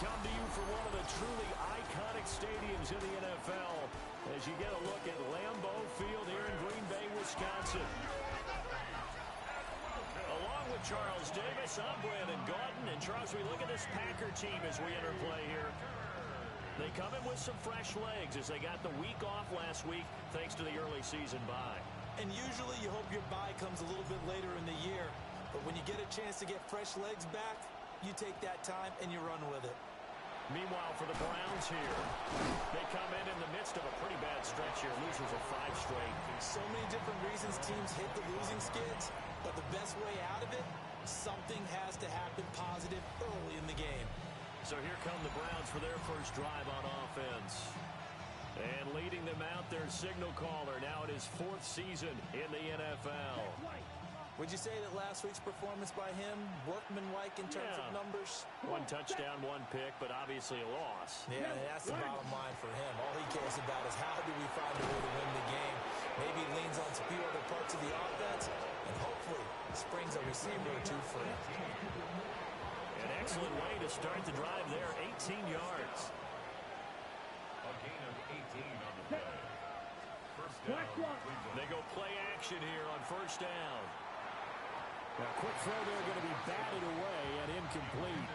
come to you from one of the truly iconic stadiums in the NFL as you get a look at Lambeau Field here in Green Bay, Wisconsin. Along with Charles Davis, I'm Brandon Gaudin. And Charles, we look at this Packer team as we enter play here. They come in with some fresh legs as they got the week off last week thanks to the early season bye. And usually you hope your bye comes a little bit later in the year. But when you get a chance to get fresh legs back, you take that time and you run with it. Meanwhile, for the Browns here, they come in the midst of a pretty bad stretch here. Losers of 5 straight. So many different reasons teams hit the losing skids, but the best way out of it, something has to happen positive early in the game. So here come the Browns for their first drive on offense. And leading them out, their signal caller, now in his 4th season in the NFL. Would you say that last week's performance by him, workmanlike in terms of numbers? 1 touchdown, 1 pick, but obviously a loss. Yeah, that's the bottom line for him. All he cares about is how do we find a way to win the game. Maybe he leans on a few other parts of the offense, and hopefully springs a receiver or 2 free. An excellent way to start the drive there, 18 yards. A gain of 18 on the play. First down. They go play action here on first down. Now, quick throw there going to be batted away and incomplete.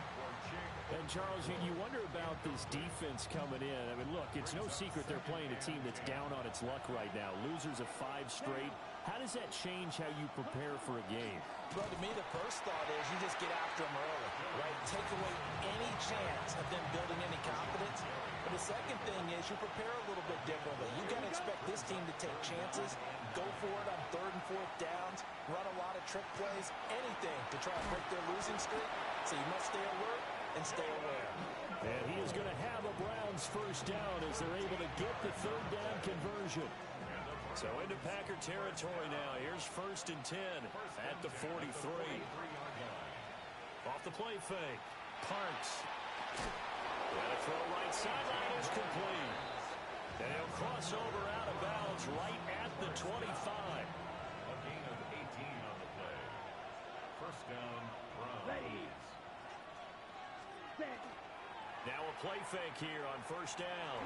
And, Charles, you wonder about this defense coming in. I mean, look, it's no secret they're playing a team that's down on its luck right now. Losers of 5 straight. How does that change how you prepare for a game? Well, to me, the first thought is you just get after them early, right? Take away any chance of them building any confidence. But the second thing is you prepare a little bit differently. You got to expect this team to take chances, go for it on 3rd and 4th downs, run a lot of trick plays, anything to try and break their losing streak. So you must stay alert and stay aware. And he is going to have a Browns first down as they're able to get the 3rd down conversion. So into Packer territory now. Here's 1st and 10 at the 43. Off the play fake. Parks. And a throw right sideline is complete. And he'll cross over out of bounds right at the 25. A gain of 18 on the play. First down, Browns. Now a play fake here on first down.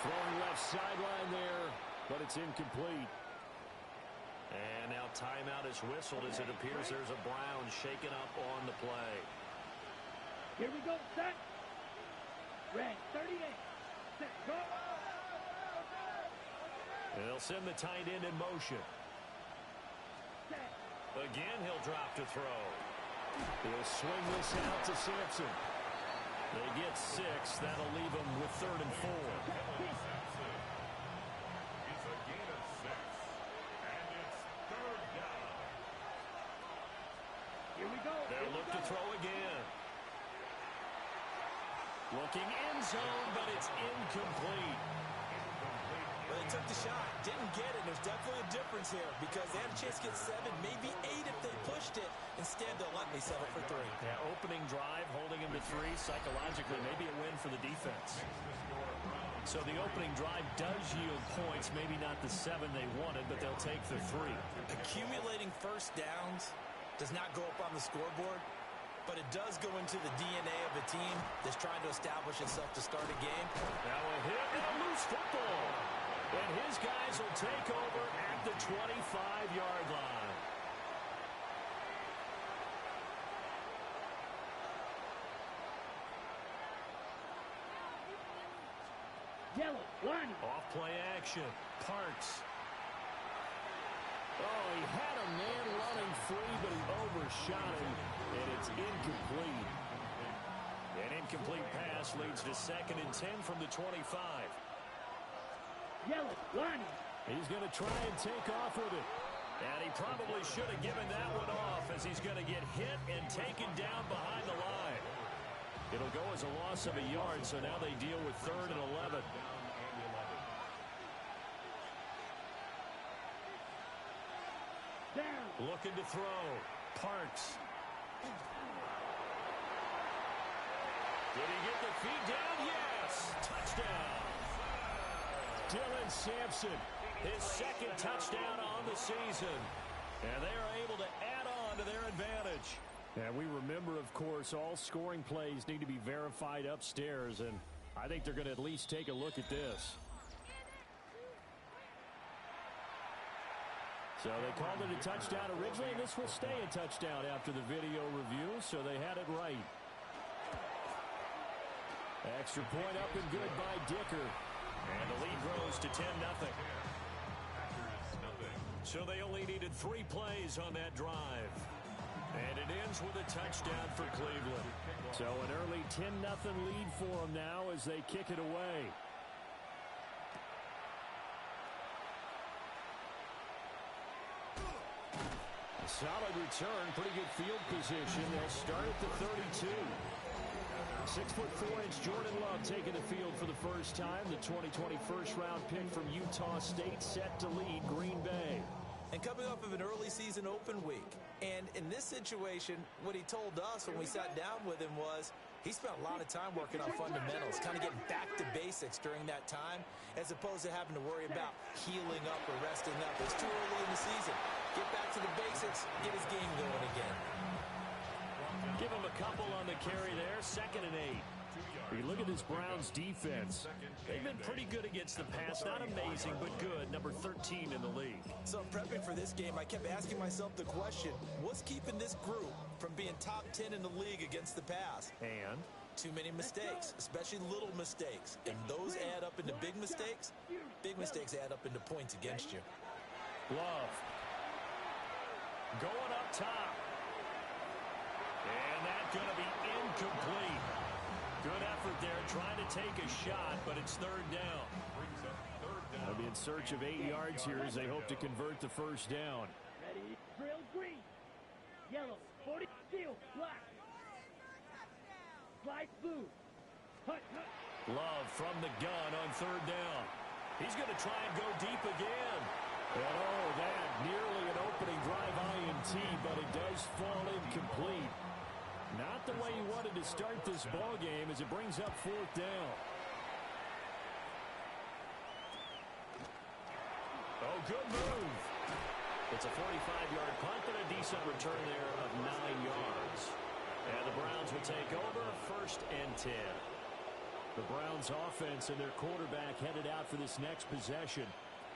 Throwing left sideline there, but it's incomplete. And now timeout is whistled as it appears there's a Brown shaken up on the play. Here we go, set. Red, 38. Set, go. And they'll send the tight end in motion. Set. Again, he'll drop to throw. He'll swing this out to Sampson. They get 6. That'll leave them with 3rd and 4. It's a gain of 6. And it's 3rd down. Here we go. They'll look to throw again. Looking end zone, but it's incomplete. Well, they took the shot, didn't get it. There's definitely a difference here because they had a chance to get 7, maybe 8 if they pushed it. Instead, they'll likely settle for 3. Yeah, opening drive, holding him to 3. Psychologically, maybe a win for the defense. So the opening drive does yield points, maybe not the 7 they wanted, but they'll take the 3. Accumulating first downs does not go up on the scoreboard, but it does go into the DNA of a team that's trying to establish itself to start a game. Now a hit and a loose football. And his guys will take over at the 25-yard line. Yellow, line. Off play action. Parks. Oh, he had a man running free, but he overshot him, and it's incomplete. An incomplete pass leads to 2nd and 10 from the 25. Yellow, line. He's going to try and take off with it. And he probably should have given that one off as he's going to get hit and taken down behind the line. It'll go as a loss of a yard, so now they deal with 3rd and 11. Down. Looking to throw. Parks. Did he get the feet down? Yes. Touchdown. Dylan Sampson. His 2nd touchdown on the season. And they are able to add on to their advantage. And we remember, of course, all scoring plays need to be verified upstairs, and I think they're going to at least take a look at this. So they called it a touchdown originally, and this will stay a touchdown after the video review, so they had it right. Extra point up and good by Dicker. And the lead grows to 10-0. So they only needed 3 plays on that drive. And it ends with a touchdown for Cleveland. So an early 10-0 lead for them now as they kick it away. Solid return, pretty good field position. They'll start at the 32. 6'4" Jordan Love taking the field for the first time. The 2020 first-round pick from Utah State set to lead Green Bay. And coming off of an early season open week. And in this situation, what he told us when we sat down with him was he spent a lot of time working on fundamentals, kind of getting back to basics during that time, as opposed to having to worry about healing up or resting up. It's too early in the season. Get back to the basics, get his game going again. Give him a couple on the carry there, 2nd and 8. You look at this Browns defense. They've been pretty good against the pass. Not amazing, but good. Number 13 in the league. So prepping for this game, I kept asking myself the question, what's keeping this group from being top 10 in the league against the pass? And too many mistakes, especially little mistakes. And those add up into big mistakes. Big mistakes add up into points against you. Love. Going up top. And that's going to be incomplete. Good effort there, trying to take a shot, but it's 3rd down. They'll be in search of 8 yards here as they hope to convert the first down. Ready, drill, green, yellow, 40, steel, black, slide, blue, hut, hut. Love from the gun on 3rd down. He's going to try and go deep again. And oh, that nearly an opening drive INT, but it does fall incomplete. Not the way he wanted to start this ball game as it brings up 4th down. Oh, good move. It's a 45-yard punt and a decent return there of 9 yards. And the Browns will take over 1st and 10. The Browns offense and their quarterback headed out for this next possession.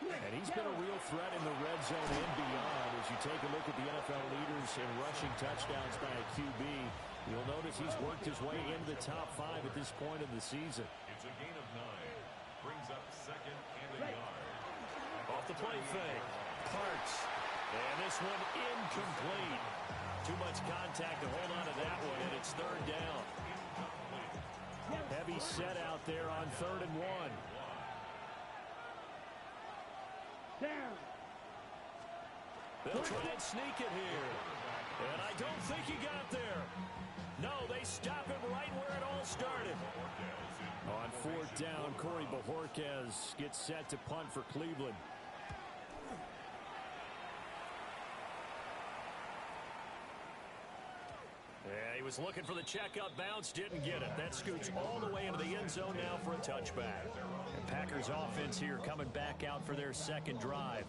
And he's been a real threat in the red zone and beyond. As you take a look at the NFL leaders in rushing touchdowns by a QB, you'll notice he's worked his way into the top 5 at this point of the season. It's a gain of 9. Brings up 2nd and a yard. Off the play fake. Parks. And this one incomplete. Too much contact to hold on to that one, and it's 3rd down. Heavy set out there on 3rd and 1. Down. They'll try and sneak it here. And I don't think he got there. No, they stop him right where it all started. On 4th down, Corey Bajorquez gets set to punt for Cleveland. Yeah, he was looking for the checkout bounce, didn't get it. That scoots all the way into the end zone now for a touchback. And Packers offense here coming back out for their 2nd drive.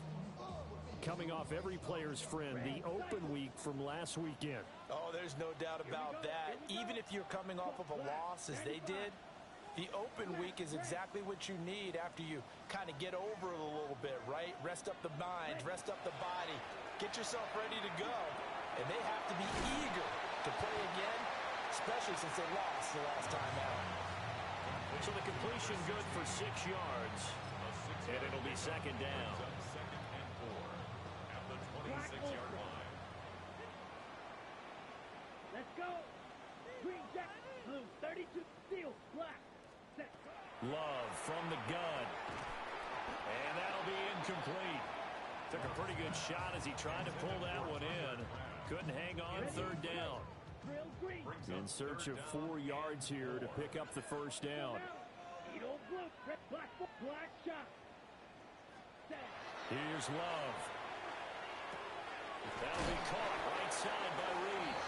Coming off every player's friend, the open week from last weekend. Oh, there's no doubt about that. Even if you're coming off of a loss as they did, the open week is exactly what you need after you kind of get over it a little bit, right? Rest up the mind, rest up the body, get yourself ready to go. And they have to be eager to play again, especially since they lost the last time out. So the completion good for 6 yards, and it'll be 2nd down. 2nd and 4 at the 26-yard line. Let's go. Green, jack, blue, 32, steel, black, set. Love from the gun. And that'll be incomplete. Took a pretty good shot as he tried to pull that one in. Couldn't hang on 3rd down. Drill, green. In search of 4 yards here to pick up the first down. Edo, blue, red, black, black shot. Set. Here's Love. That'll be caught right side by Reed.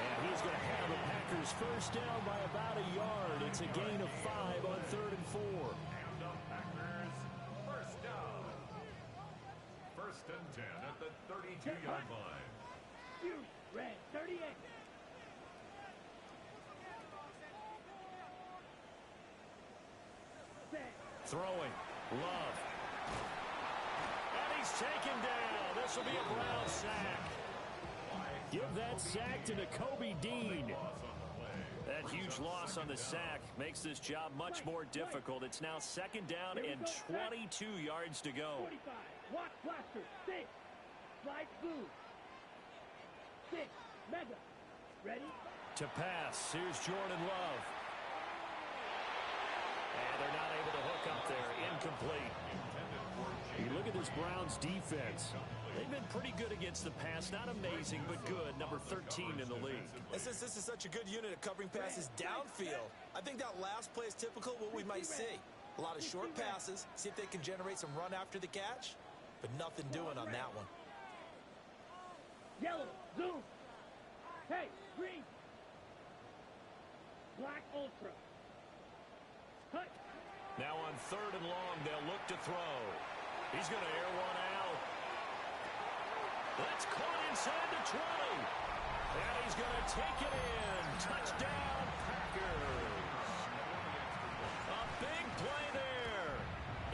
And he's going to have the Packers first down by about a yard. It's a gain of 5 on 3rd and 4. And the Packers first down. 1st and 10 at the 32-yard line. Fury, red, 38. Throwing. Love. And he's taken down. This will be a Brown sack. Give that sack to Nakobe Dean. That huge loss on the sack makes this job much more difficult. It's now second down and 22 yards to go. 45. Watch blaster. 6. Slide blue. 6. Mega. Ready? To pass. Here's Jordan Love. And they're not able to hook up there. Incomplete. You look at this Browns defense. They've been pretty good against the pass. Not amazing, but good. Number 13 in the league. And since this is such a good unit of covering passes downfield, I think that last play is typical of what we might see. A lot of short passes, see if they can generate some run after the catch, but nothing doing on that one. Yellow. Zoom. Hey, green. Black ultra. Cut. Now on 3rd and long, they'll look to throw. He's going to air one out. That's caught inside the 20. And he's going to take it in. Touchdown, Packers. A big play there.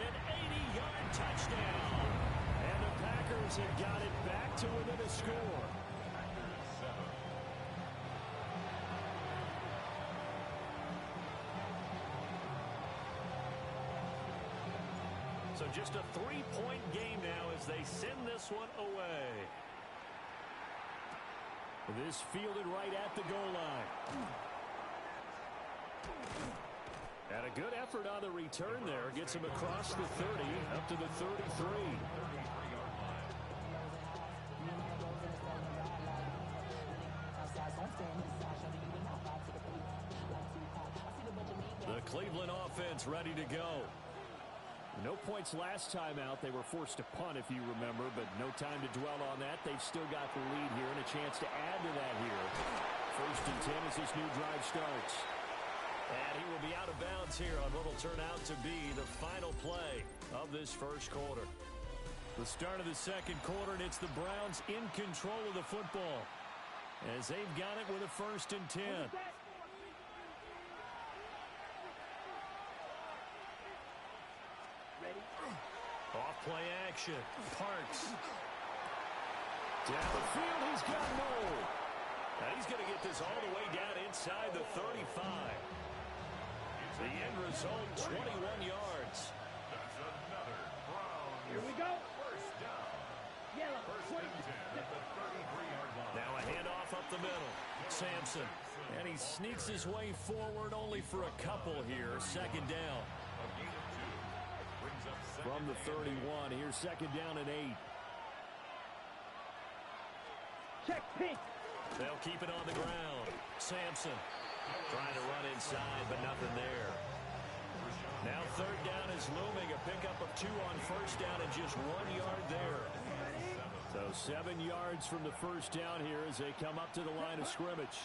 An 80-yard touchdown. And the Packers have got it back to within a score. So just a 3-point game now as they send this one away. This fielded right at the goal line. And a good effort on the return there. Gets him across the 30, up to the 33. The Cleveland offense ready to go. No points last time out. They were forced to punt, if you remember, but no time to dwell on that. They've still got the lead here and a chance to add to that here. 1st and 10 as this new drive starts. And he will be out of bounds here on what will turn out to be the final play of this first quarter. The start of the second quarter, and it's the Browns in control of the football as they've got it with a 1st and 10. Off play action. Parks. Down the field, he's got Moe. Now he's going to get this all the way down inside the 35. The end result, 21 yards. That's another Browns. Here we go. First down. Yellow. First and 10 at the 33-yard line. Now a handoff up the middle. Sampson. And he sneaks his way forward only for a couple here. Second down. A gain of 2. Brings up From the 31, here's second down and 8. Check pink. They'll keep it on the ground. Sampson trying to run inside, but nothing there. Now 3rd down is looming. A pickup of 2 on 1st down and just 1 yard there. So 7 yards from the 1st down here as they come up to the line of scrimmage.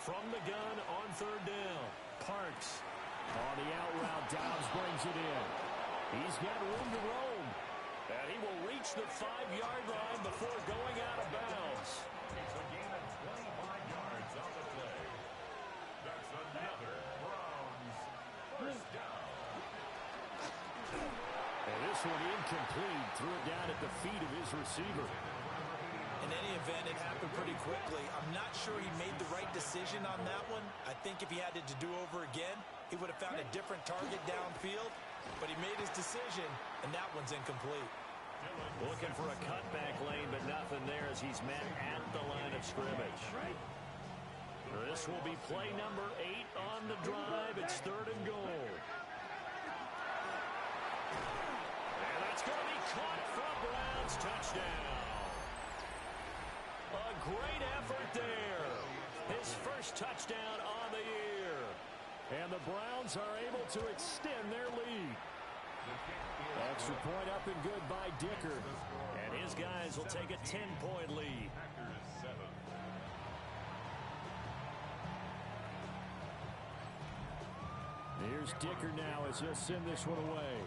From the gun on 3rd down. Parks. On the out route, Dobbs brings it in. He's got room to roam. And he will reach the 5-yard line before going out of bounds. It's a gain of 25 yards on the play. That's another Browns first down. And this one incomplete. Threw it down at the feet of his receiver. In any event, it happened pretty quickly. I'm not sure he made the right decision on that one. I think if he had it to do over again, he would have found a different target downfield. But he made his decision, and that one's incomplete. Looking for a cutback lane, but nothing there as he's met at the line of scrimmage. This will be play number 8 on the drive. It's 3rd and goal. And that's going to be caught from Browns. Touchdown. A great effort there. His first touchdown on the year. And the Browns are able to extend their lead. Extra point up and good by Dicker. And his guys will take a 10-point lead. Packers 7. Here's Dicker now as he'll send this one away.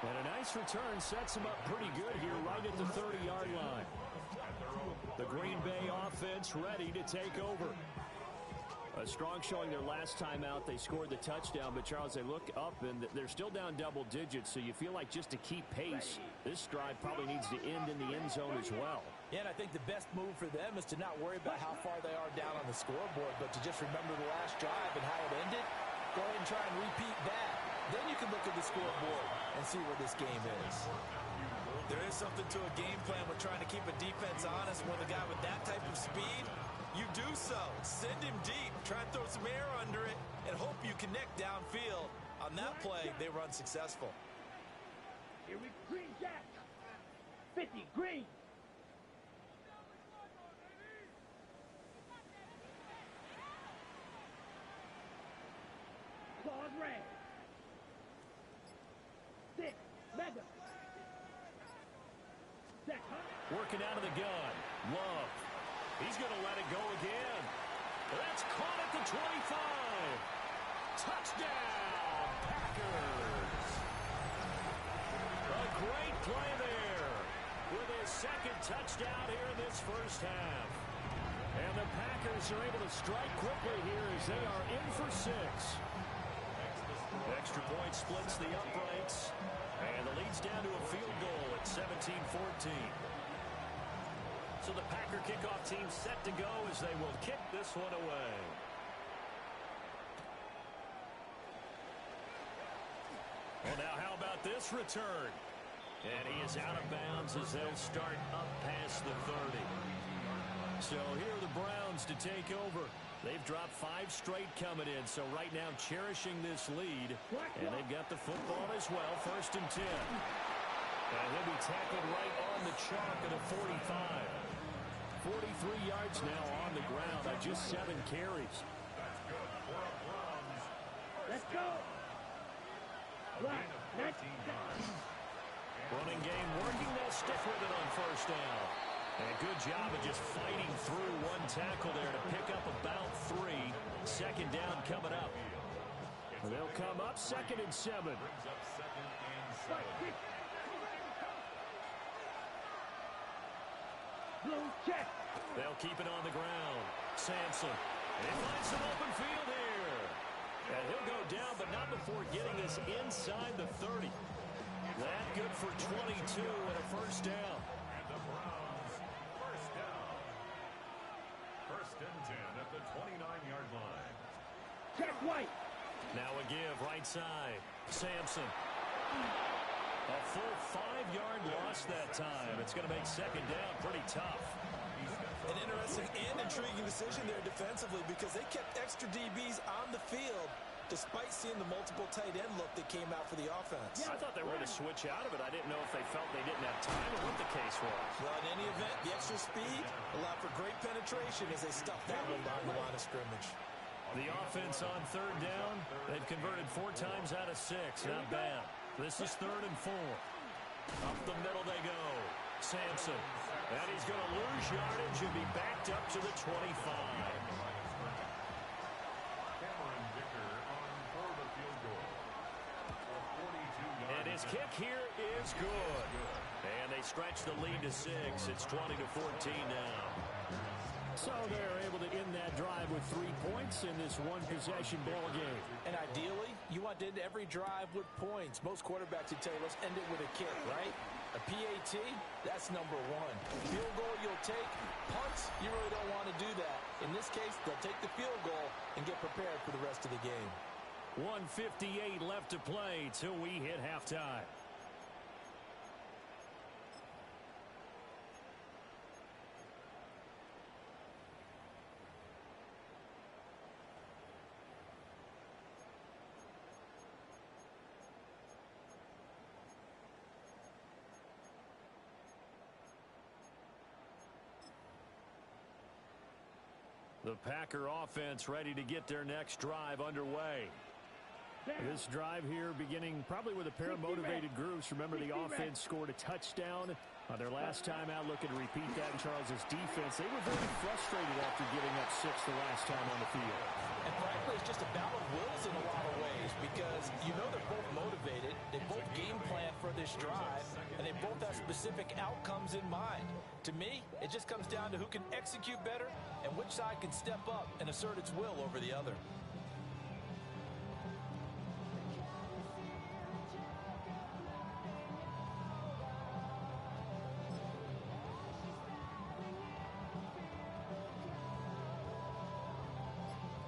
And a nice this return sets them up pretty good here right at the 30-yard line. The Green Bay offense ready to take over. A strong showing their last time out. They scored the touchdown, but, Charles, they look up, and they're still down double digits, so you feel like just to keep pace, this drive probably needs to end in the end zone as well. Yeah, and I think the best move for them is to not worry about how far they are down on the scoreboard, but to just remember the last drive and how it ended. Go ahead and try and repeat that. Then you can look at the scoreboard and see where this game is. There is something to a game plan with trying to keep a defense honest when the guy with that type of speed, you do so. Send him deep. Try and throw some air under it and hope you connect downfield. On that play, they run successful. Here we green jack. 50 green. Claws red. 6 Mega. Zach Hunt. Working out of the gun. Love. He's going to let it go again. That's caught at the 25. Touchdown, Packers. A great play there with his second touchdown here in this first half. And the Packers are able to strike quickly here as they are in for 6. Extra point splits the uprights, and the lead's down to a field goal at 17-14. So the Packer kickoff team set to go as they will kick this one away. Well, now how about this return? And he is out of bounds as they'll start up past the 30. So here are the Browns to take over. They've dropped 5 straight coming in, so right now cherishing this lead. And they've got the football as well, 1st and 10. And he'll be tackled right on the chalk at a 45. 43 yards now on the ground on just 7 carries. Let's go. Right. Next. Running game working. They'll stick with it on 1st down. And good job of just fighting through one tackle there to pick up about 3. 2nd down coming up. They'll come up 2nd and 7. Blue check. They'll keep it on the ground. Sampson. And he finds some open field here. And he'll go down, but not before getting this inside the 30. That good for 22 and a 1st down. And the Browns, 1st down. 1st and 10 at the 29-yard line. Check White. Now a give right side. Sampson. A full 5-yard loss that time. It's going to make 2nd down pretty tough. An interesting and intriguing decision there defensively because they kept extra DBs on the field despite seeing the multiple tight end look that came out for the offense. I thought they were going to switch out of it. I didn't know if they felt they didn't have time or what the case was. Well, in any event, the extra speed allowed for great penetration as they stuffed that one behind the line of scrimmage. The offense on 3rd down, they've converted 4 times out of 6. Not bad. This is 3rd and 4. Up the middle they go. Sampson. And he's going to lose yardage and be backed up to the 25. And his kick here is good. And they stretch the lead to 6. It's 20-14 now. So they're able to end that drive with 3 points in this one-possession ball game. And ideally, you want to end every drive with points. Most quarterbacks would tell you, let's end it with a kick, right? A PAT, that's number 1. Field goal you'll take. Punts, you really don't want to do that. In this case, they'll take the field goal and get prepared for the rest of the game. 1:58 left to play till we hit halftime. The Packer offense ready to get their next drive underway. This drive here beginning probably with a pair of motivated groups. Remember, the offense scored a touchdown On their last time out, looking to repeat that in Charles's defense. They were very frustrated after giving up 6 the last time on the field. And frankly, it's just a battle of wills in a lot of ways because you know they're both motivated. They both game plan for this drive, and they both have specific outcomes in mind. To me, it just comes down to who can execute better and which side can step up and assert its will over the other.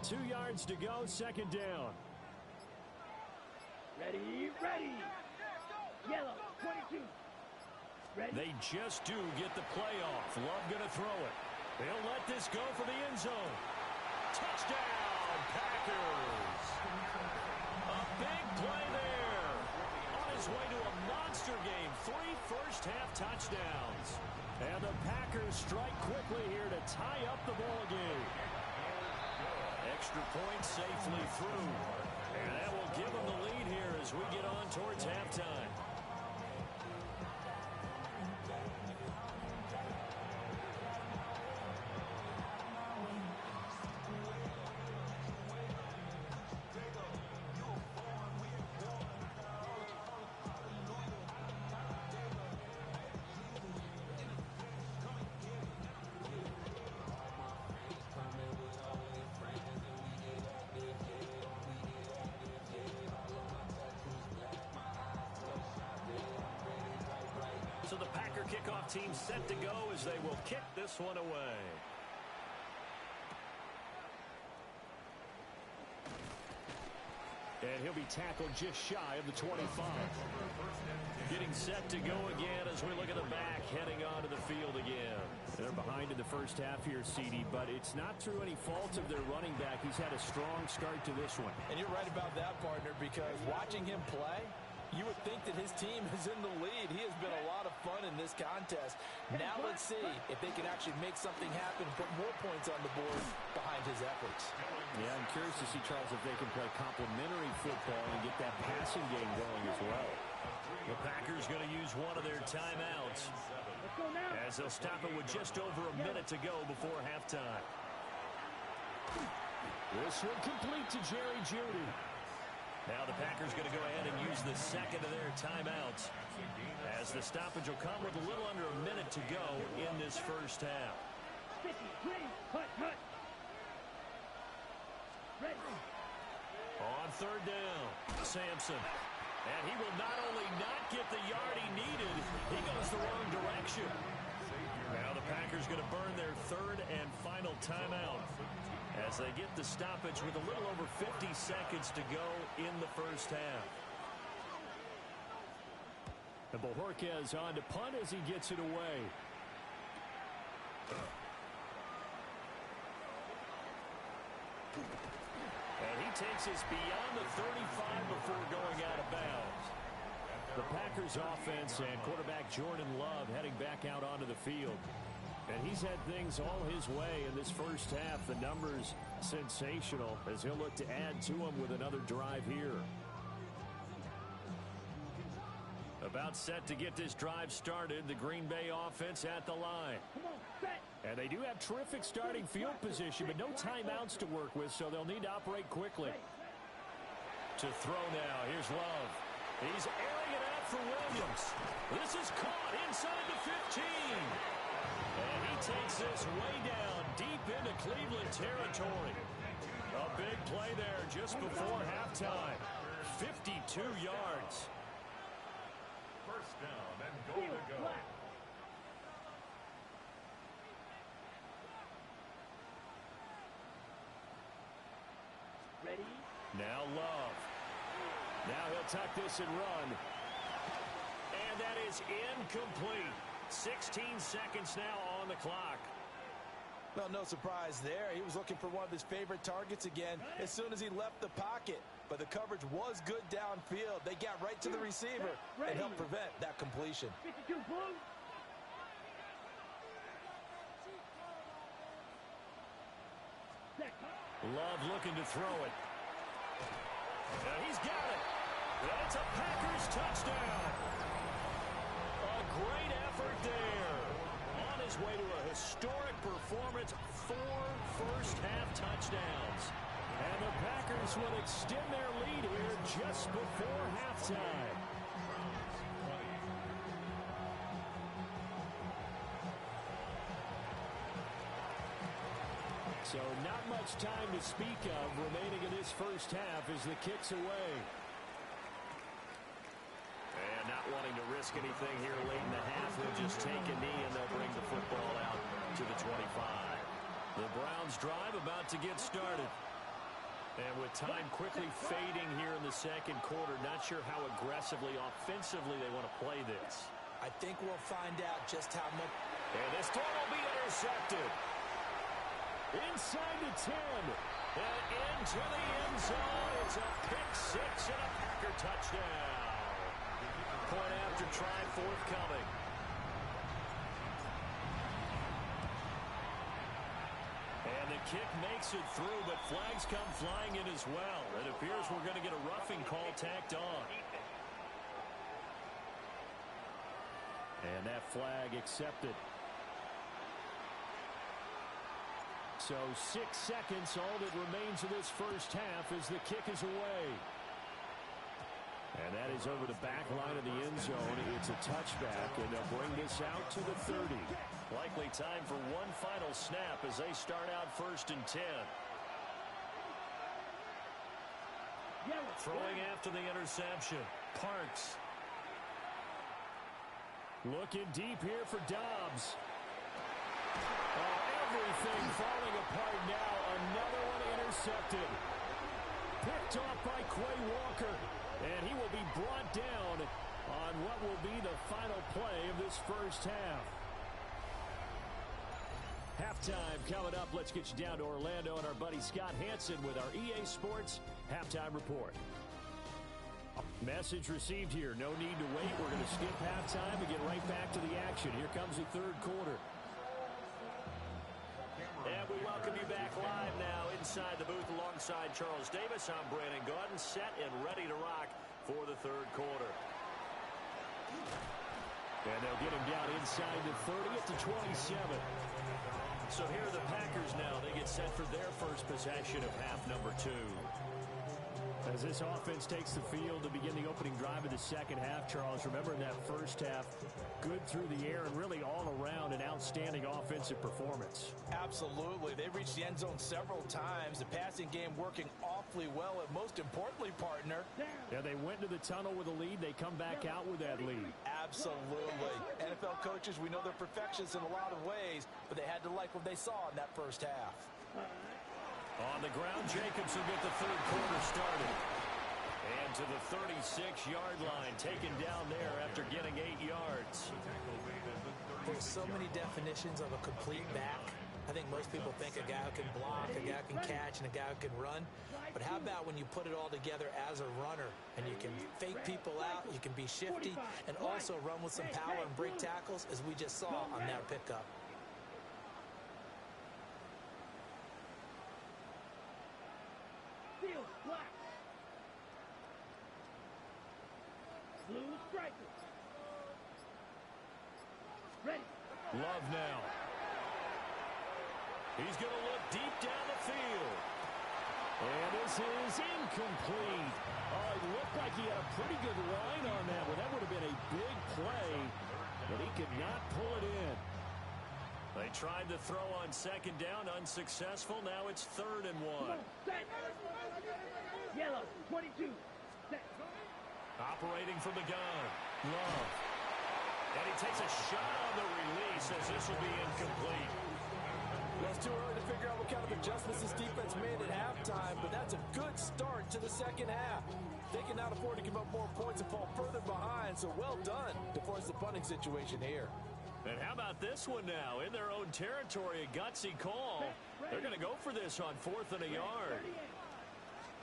Two yards to go, second down. Ready, ready. Yellow, 22. Ready. They just do get the play off. Love going to throw it. They'll let this go for the end zone. Touchdown, Packers. A big play there. On his way to a monster game. 3 first-half touchdowns. And the Packers strike quickly here to tie up the ball game. Extra point safely through. And that will give them the lead here as we get on towards halftime. So the Packer kickoff team set to go as they will kick this one away. And he'll be tackled just shy of the 25. Getting set to go again as we look at the back heading onto the field again. They're behind in the first half here, CD, but it's not through any fault of their running back. He's had a strong start to this one. And you're right about that, partner, because watching him play, you would think that his team is in the lead. He has been a lot of fun in this contest. Now let's see if they can actually make something happen, put more points on the board behind his efforts. Yeah, I'm curious to see, Charles, if they can play complementary football and get that passing game going as well. The Packers going to use one of their timeouts Let's go now. as they'll stop it with just over a minute to go before halftime. This one complete to Jerry Jeudy. Now the Packers going to go ahead and use the second of their timeouts as the stoppage will come with a little under a minute to go in this first half. 50, ready, hut, hut. Ready. On third down, Sampson. And he will not only not get the yard he needed, he goes the wrong direction. Now the Packers going to burn their third and final timeout as they get the stoppage with a little over 50 seconds to go in the first half. And Bojorquez on to punt as he gets it away. And he takes us beyond the 35 before going out of bounds. The Packers offense and quarterback Jordan Love heading back out onto the field. And he's had things all his way in this first half. The numbers sensational as he'll look to add to them with another drive here. About set to get this drive started. The Green Bay offense at the line. Come on, set. And they do have terrific starting field position, but no timeouts to work with, so they'll need to operate quickly. To throw now. Here's Love. He's airing it out for Williams. This is caught inside the 15. And he takes this way down deep into Cleveland territory. A big play there just before halftime. 52 yards. First down and goal to go. Ready. Now Love. Now he'll tuck this and run. And that is incomplete. 16 seconds now on the clock. Well, no surprise there. He was looking for one of his favorite targets again as soon as he left the pocket. But the coverage was good downfield. They got right to the receiver and helped prevent that completion. 52 blue. Love looking to throw it. Now he's got it. That's a Packers touchdown. A great effort effort there. On his way to a historic performance, 4 first-half touchdowns. And the Packers will extend their lead here just before halftime. So not much time to speak of remaining in this first half as the kick's away. And not wanting to risk anything here late in the half, they'll just take a knee and they'll bring the football out to the 25. The Browns drive about to get started. And with time quickly fading here in the second quarter, not sure how aggressively, offensively they want to play this. I think we'll find out just how much. And this throw will be intercepted. Inside the 10. And into the end zone. It's a pick-6 and a Packer touchdown. Point after try forthcoming. And the kick makes it through, but flags come flying in as well. It appears we're going to get a roughing call tacked on. And that flag accepted. So 6 seconds, all that remains of this first half as the kick is away. And that is over the back line of the end zone. It's a touchback, and they'll bring this out to the 30. Likely time for one final snap as they start out 1st and 10. Throwing after the interception. Parks. Looking deep here for Dobbs. Everything falling apart now. Another one intercepted. Picked off by Quay Walker. And he will be brought down on what will be the final play of this first half. Halftime coming up. Let's get you down to Orlando and our buddy Scott Hansen with our EA Sports Halftime Report. Message received here. No need to wait. We're going to skip halftime and get right back to the action. Here comes the third quarter. And we welcome you back live now inside the booth alongside Charles Davis. I'm Brandon Gaudin, set and ready to rock for the third quarter. And they'll get him down inside the 30 at the 27. So here are the Packers now. They get set for their first possession of half number 2. As this offense takes the field to begin the opening drive of the second half, Charles, remember in that first half, good through the air and really all around an outstanding offensive performance. Absolutely. They reached the end zone several times. The passing game working awfully well, and most importantly, partner. Yeah, they went to the tunnel with a lead. They come back out with that lead. Absolutely. NFL coaches, we know they're perfectionists in a lot of ways, but they had to like what they saw in that first half. On the ground, Jacobs will get the third quarter started. And to the 36-yard line, taken down there after getting 8 yards. There's so many definitions of a complete back. I think most people think a guy who can block, a guy who can catch, and a guy who can run. But how about when you put it all together as a runner, and you can fake people out, you can be shifty, and also run with some power and break tackles, as we just saw on that pickup. Love now. He's going to look deep down the field. And this is incomplete. Oh, it looked like he had a pretty good line on that one. That would have been a big play, but he could not pull it in. They tried to throw on second down, unsuccessful. Now it's 3rd and 1. Yellow, 22. Set. Operating from the gun. Love. And he takes a shot on the release as this will be incomplete. Well, it's too early to figure out what kind of adjustments this defense made at halftime, but that's a good start to the second half. They can not afford to give up more points and fall further behind, so well done to force the punting situation here. And how about this one now? In their own territory, a gutsy call. They're going to go for this on 4th and a yard.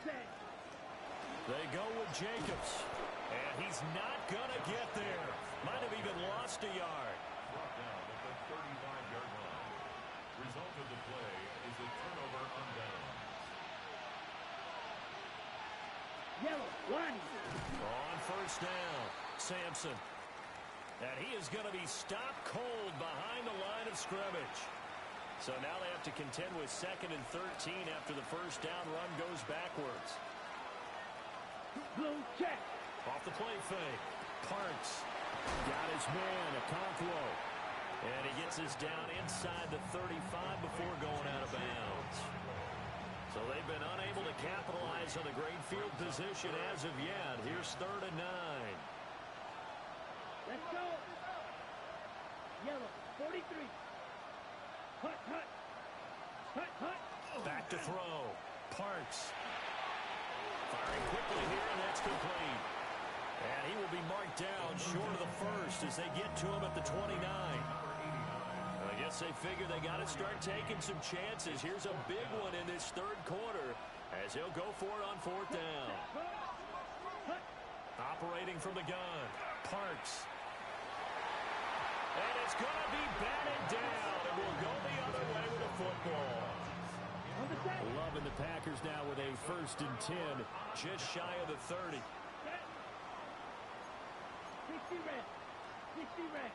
They go with Jacobs. And he's not going to get there. Might have even lost a yard. Brought down at the 35-yard line. Result of the play is a turnover on downs. Yellow, 1. On 1st down, Sampson. And he is going to be stopped cold behind the line of scrimmage. So now they have to contend with 2nd and 13 after the first down run goes backwards. Blue check. Off the play fake. Parks. Got his man, Okonkwo. And he gets us down inside the 35 before going out of bounds. So they've been unable to capitalize on the great field position as of yet. Here's 3rd and 9. Let's go. Yellow, 43. Hut, hut. Hut, hut. Back to throw. Parks. Firing quickly here, and that's complete. And he will be marked down short of the first as they get to him at the 29. I guess they figure they got to start taking some chances. Here's a big one in this 3rd quarter as he'll go for it on 4th down. Operating from the gun. Parks. And it's going to be batted down, and we'll go the other way with the football. Loving the Packers now with a 1st and 10. Just shy of the 30. 60 red. 60 red.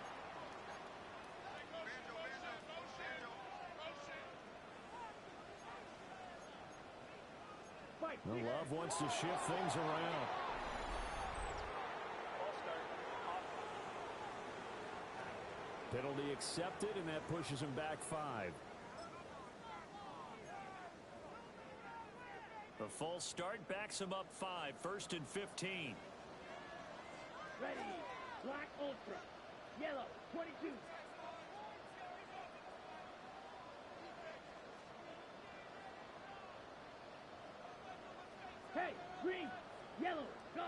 The Love wants to shift things around. Penalty accepted, and that pushes him back 5. The false start backs him up 5. 1st and 15. Ready. Black Ultra. Yellow, 22. Hey, green, yellow, go.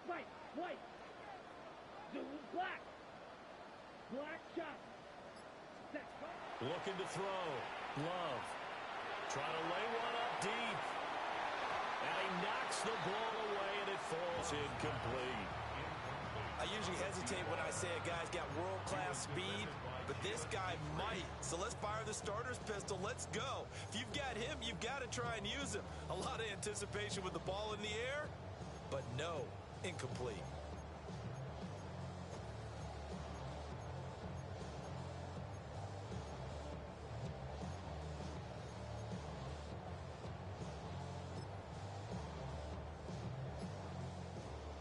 White, white. Zoom, black. Black shot. Set, go. Looking to throw. Love. Trying to lay one up deep. And he knocks the ball away, and it falls incomplete. I usually hesitate when I say a guy's got world-class speed, but this guy might. So let's fire the starter's pistol. Let's go. If you've got him, you've got to try and use him. A lot of anticipation with the ball in the air, but no, incomplete.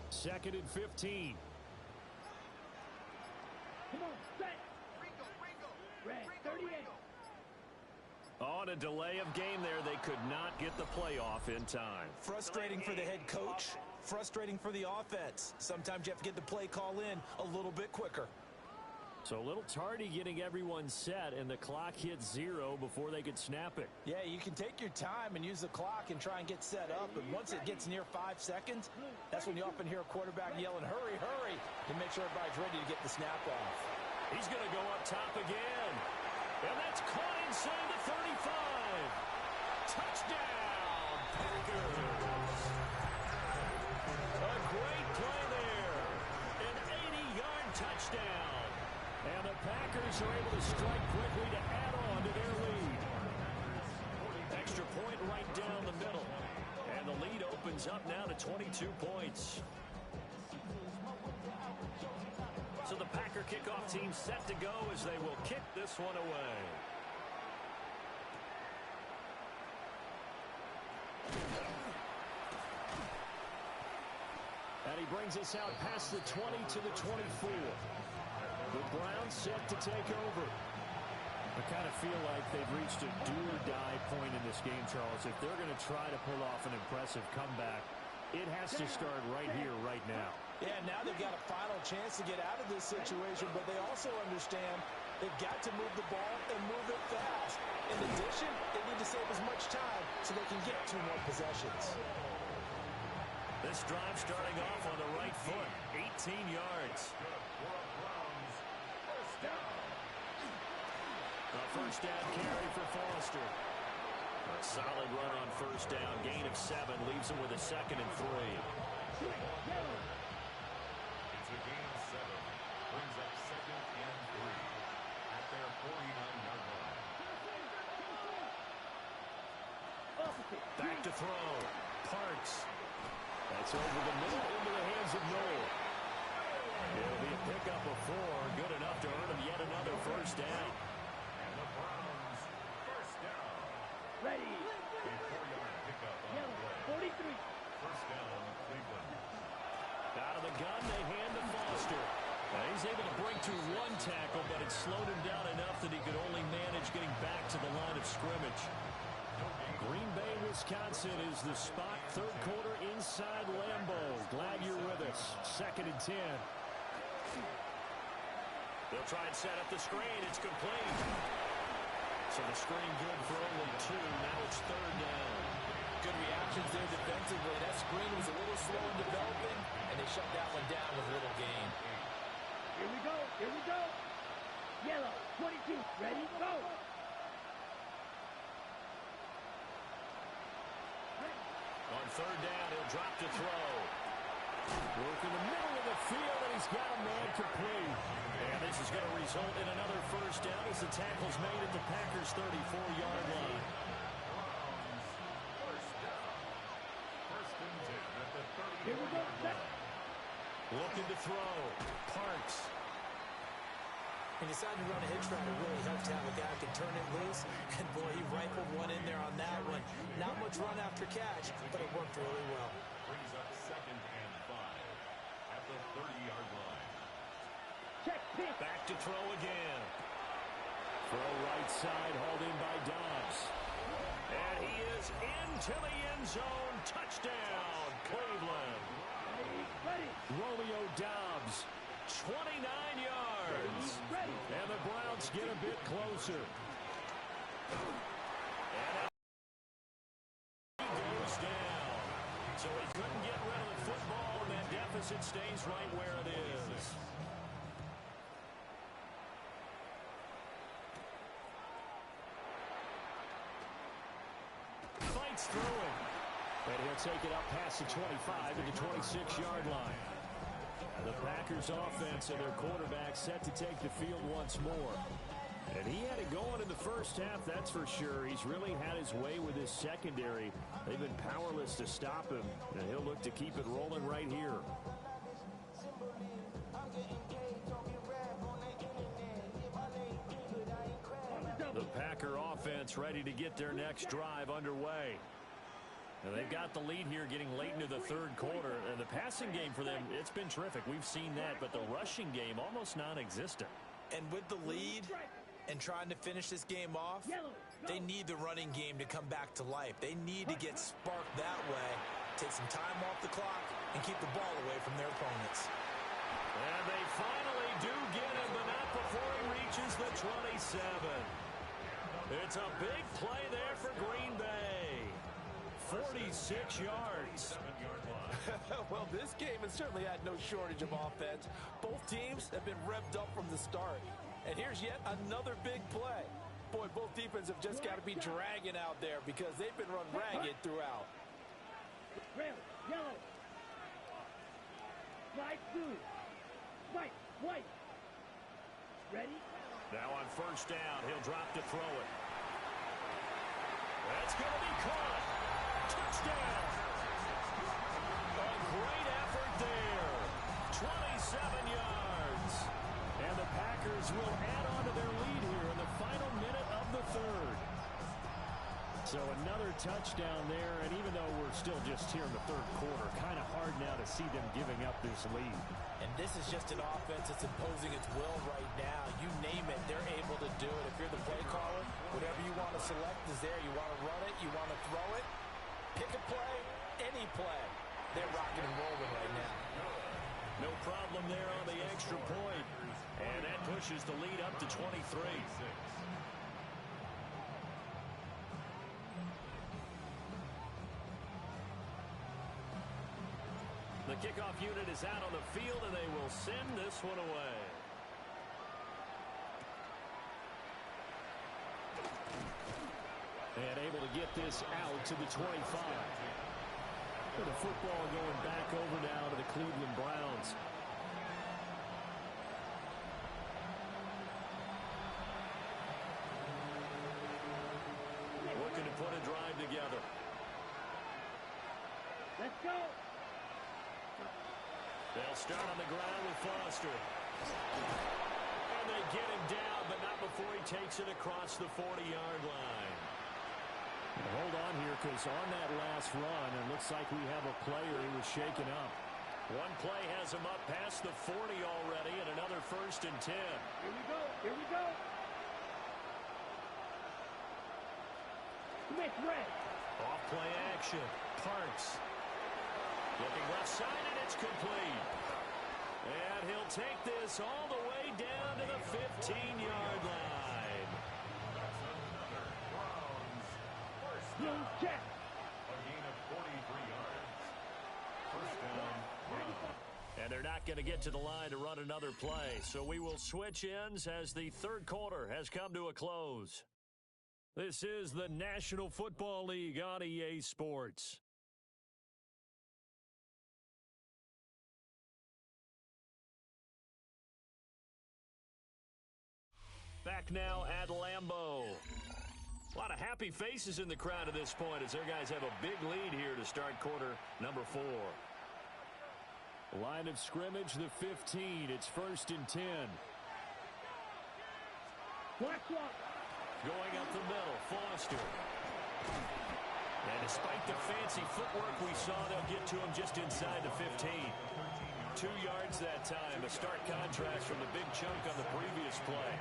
Second and 15. Come on, set. Red, 38. On a delay of game there, they could not get the playoff in time. Frustrating for the head coach, frustrating for the offense. Sometimes you have to get the play call in a little bit quicker. So a little tardy getting everyone set, and the clock hits 0 before they could snap it. Yeah, you can take your time and use the clock and try and get set up, but once it gets near 5 seconds, that's when you often hear a quarterback yelling, hurry, hurry, to make sure everybody's ready to get the snap off. He's going to go up top again. And that's caught inside the 35. Touchdown, Packers. A great play there. An 80-yard touchdown. And the Packers are able to strike quickly to add on to their lead. Extra point right down the middle. And the lead opens up now to 22 points. So the Packer kickoff team set to go as they will kick this one away. And he brings us out past the 20 to the 24. The Browns set to take over. I kind of feel like they've reached a do-or-die point in this game, Charles. If they're going to try to pull off an impressive comeback, it has to start right here, right now. Yeah, now they've got a final chance to get out of this situation, but they also understand they've got to move the ball and move it fast. In addition, they need to save as much time so they can get 2 more possessions. This drive starting off on the right foot, 18 yards. A first down carry for Foster. A solid run on first down, gain of 7, leaves him with a 2nd and 3. It's a gain of 7. Brings up 2nd and 3 at their 49-yard line. Back to throw. Parks. That's over the middle into the hands of Noel. It'll be a pickup of 4, good enough to earn him yet another first down. And the Browns, first down. Ready. A 4-yard pickup on the Yellow. play. 43. First down, Cleveland. Out of the gun, they hand to Foster. Now he's able to break through 1 tackle, but it slowed him down enough that he could only manage getting back to the line of scrimmage. Green Bay, Wisconsin is the spot. Third quarter inside Lambeau. Glad you're with us. 2nd and 10. They'll try and set up the screen. It's complete. So the screen good for only 2. Now it's 3rd down. Good reactions there defensively. That screen was a little slow in developing, and they shut that one down with little gain. Here we go. Here we go. Yellow. 22. Ready. Go. On 3rd down, he'll drop to throw. Work in the middle of the field, and he's got a man complete. And this is going to result in another first down as the tackle's made at the Packers' 34-yard line. First down. First and 10 at the 30-yard Here we go. line. Looking to throw. Parks. He decided to run a hitch route. It really helped to have a guy who can turn it loose. And, boy, he rifled one in there on that one. Not much run after catch, but it worked really well. Brings up 2nd and 5 at the 30-yard line. Check. Pitch. Back to throw again. Throw right side, hauled in by Dobbs. And he is into the end zone. Touchdown, Cleveland. Ready. Romeo Dobbs, 29 yards. Ready. And the Browns get a bit closer. And he goes down. So he couldn't get rid of the football, and that deficit stays right where it is. Fights through it. And he'll take it up past the 25 to the 26-yard line. The Packers offense and their quarterback set to take the field once more. And he had it going in the first half, that's for sure. He's really had his way with his secondary. They've been powerless to stop him, and he'll look to keep it rolling right here. The Packer offense ready to get their next drive underway. And they've got the lead here getting late into the 3rd quarter. And the passing game for them, it's been terrific. We've seen that, but the rushing game almost non-existent. And with the lead and trying to finish this game off, they need the running game to come back to life. They need to get sparked that way, take some time off the clock, and keep the ball away from their opponents. And they finally do get him, but not before he reaches the 27. It's a big play there for Green Bay. 46 yards. Well, this game has certainly had no shortage of offense. Both teams have been revved up from the start. And here's yet another big play. Boy, both defenses have just got to be dragging out there because they've been run ragged throughout. Red. Yellow. Slide through. White. Ready. Now on first down, he'll drop to throw it. That's going to be caught. Touchdown. A great effort there. 27 yards. And the Packers will add on to their lead here in the final minute of the 3rd. So another touchdown there, and even though we're still just here in the 3rd quarter, kind of hard now to see them giving up this lead. And this is just an offense that's imposing its will right now. You name it, they're able to do it. If you're the play caller, whatever you want to select is there. You want to run it, you want to throw it, pick a play, any play. They're rocking and rolling right now. No problem there on the extra point. And that pushes the lead up to 23. The kickoff unit is out on the field, and they will send this one away. And able to get this out to the 25. And the football going back over now to the Cleveland Browns. Looking to put a drive together. Let's go. They'll start on the ground with Foster. And they get him down, but not before he takes it across the 40-yard line. Hold on here, because on that last run, it looks like we have a player who was shaken up. One play has him up past the 40 already, and another 1st and 10. Here we go. Here we go. Smith red. Off play action. Parks. Looking left side, and it's complete. And he'll take this all the way down to the 15-yard line. That's another Browns first Blue down. check. A gain of 43 yards. First down, Browns. And they're not going to get to the line to run another play. So we will switch ends as the third quarter has come to a close. This is the National Football League on EA Sports. Back now at Lambeau. A lot of happy faces in the crowd at this point as their guys have a big lead here to start quarter number 4. Line of scrimmage, the 15. It's 1st and 10. Black swap. Going up the middle, Foster. And despite the fancy footwork we saw, they'll get to him just inside the 15. 2 yards that time, a stark contrast from the big chunk on the previous play.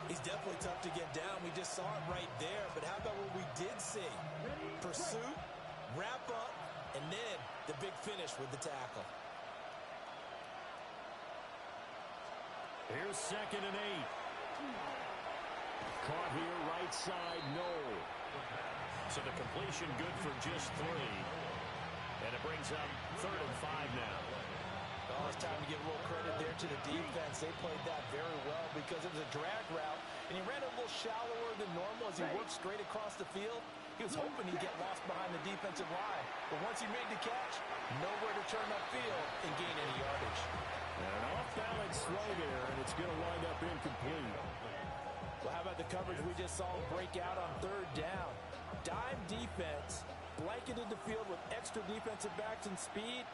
He's definitely tough to get down. We just saw it right there. But how about what we did see? Pursuit, wrap up, and then the big finish with the tackle. Here's 2nd and 8. Caught here, right side, no. So the completion good for just 3. And it brings up 3rd and 5 now. Oh, it's time to give a little credit there to the defense. They played that very well because it was a drag route, and he ran a little shallower than normal as he worked straight across the field. He was hoping he'd get lost behind the defensive line. But once he made the catch, nowhere to turn upfield and gain any yardage. And an off-balance throw there, and it's going to wind up incomplete. Well, how about the coverage we just saw him break out on 3rd down? Dime defense, blanketed the field with extra defensive backs and speed,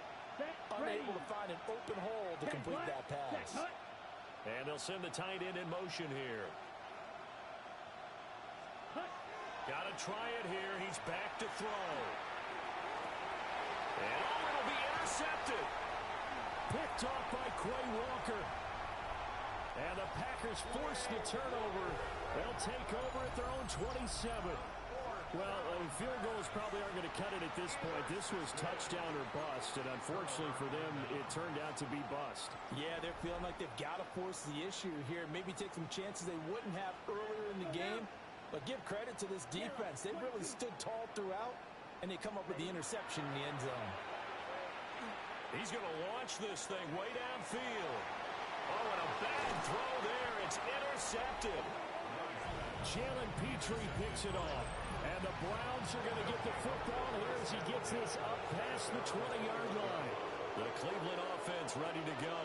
unable to find an open hole to complete that pass. And they'll send the tight end in motion here. Got to try it here. He's back to throw. And it'll be intercepted. Picked off by Quay Walker. And the Packers force the turnover. They'll take over at their own 27. Well, field goals probably aren't going to cut it at this point. This was touchdown or bust, and unfortunately for them, it turned out to be bust. Yeah, they're feeling like they've got to force the issue here. Maybe take some chances they wouldn't have earlier in the game. But give credit to this defense. They really stood tall throughout, and they come up with the interception in the end zone. He's going to launch this thing way downfield. Oh, and a bad throw there. It's intercepted. Jalen Petrie picks it off. And the Browns are going to get the football here as he gets this up past the 20-yard line. The Cleveland offense ready to go.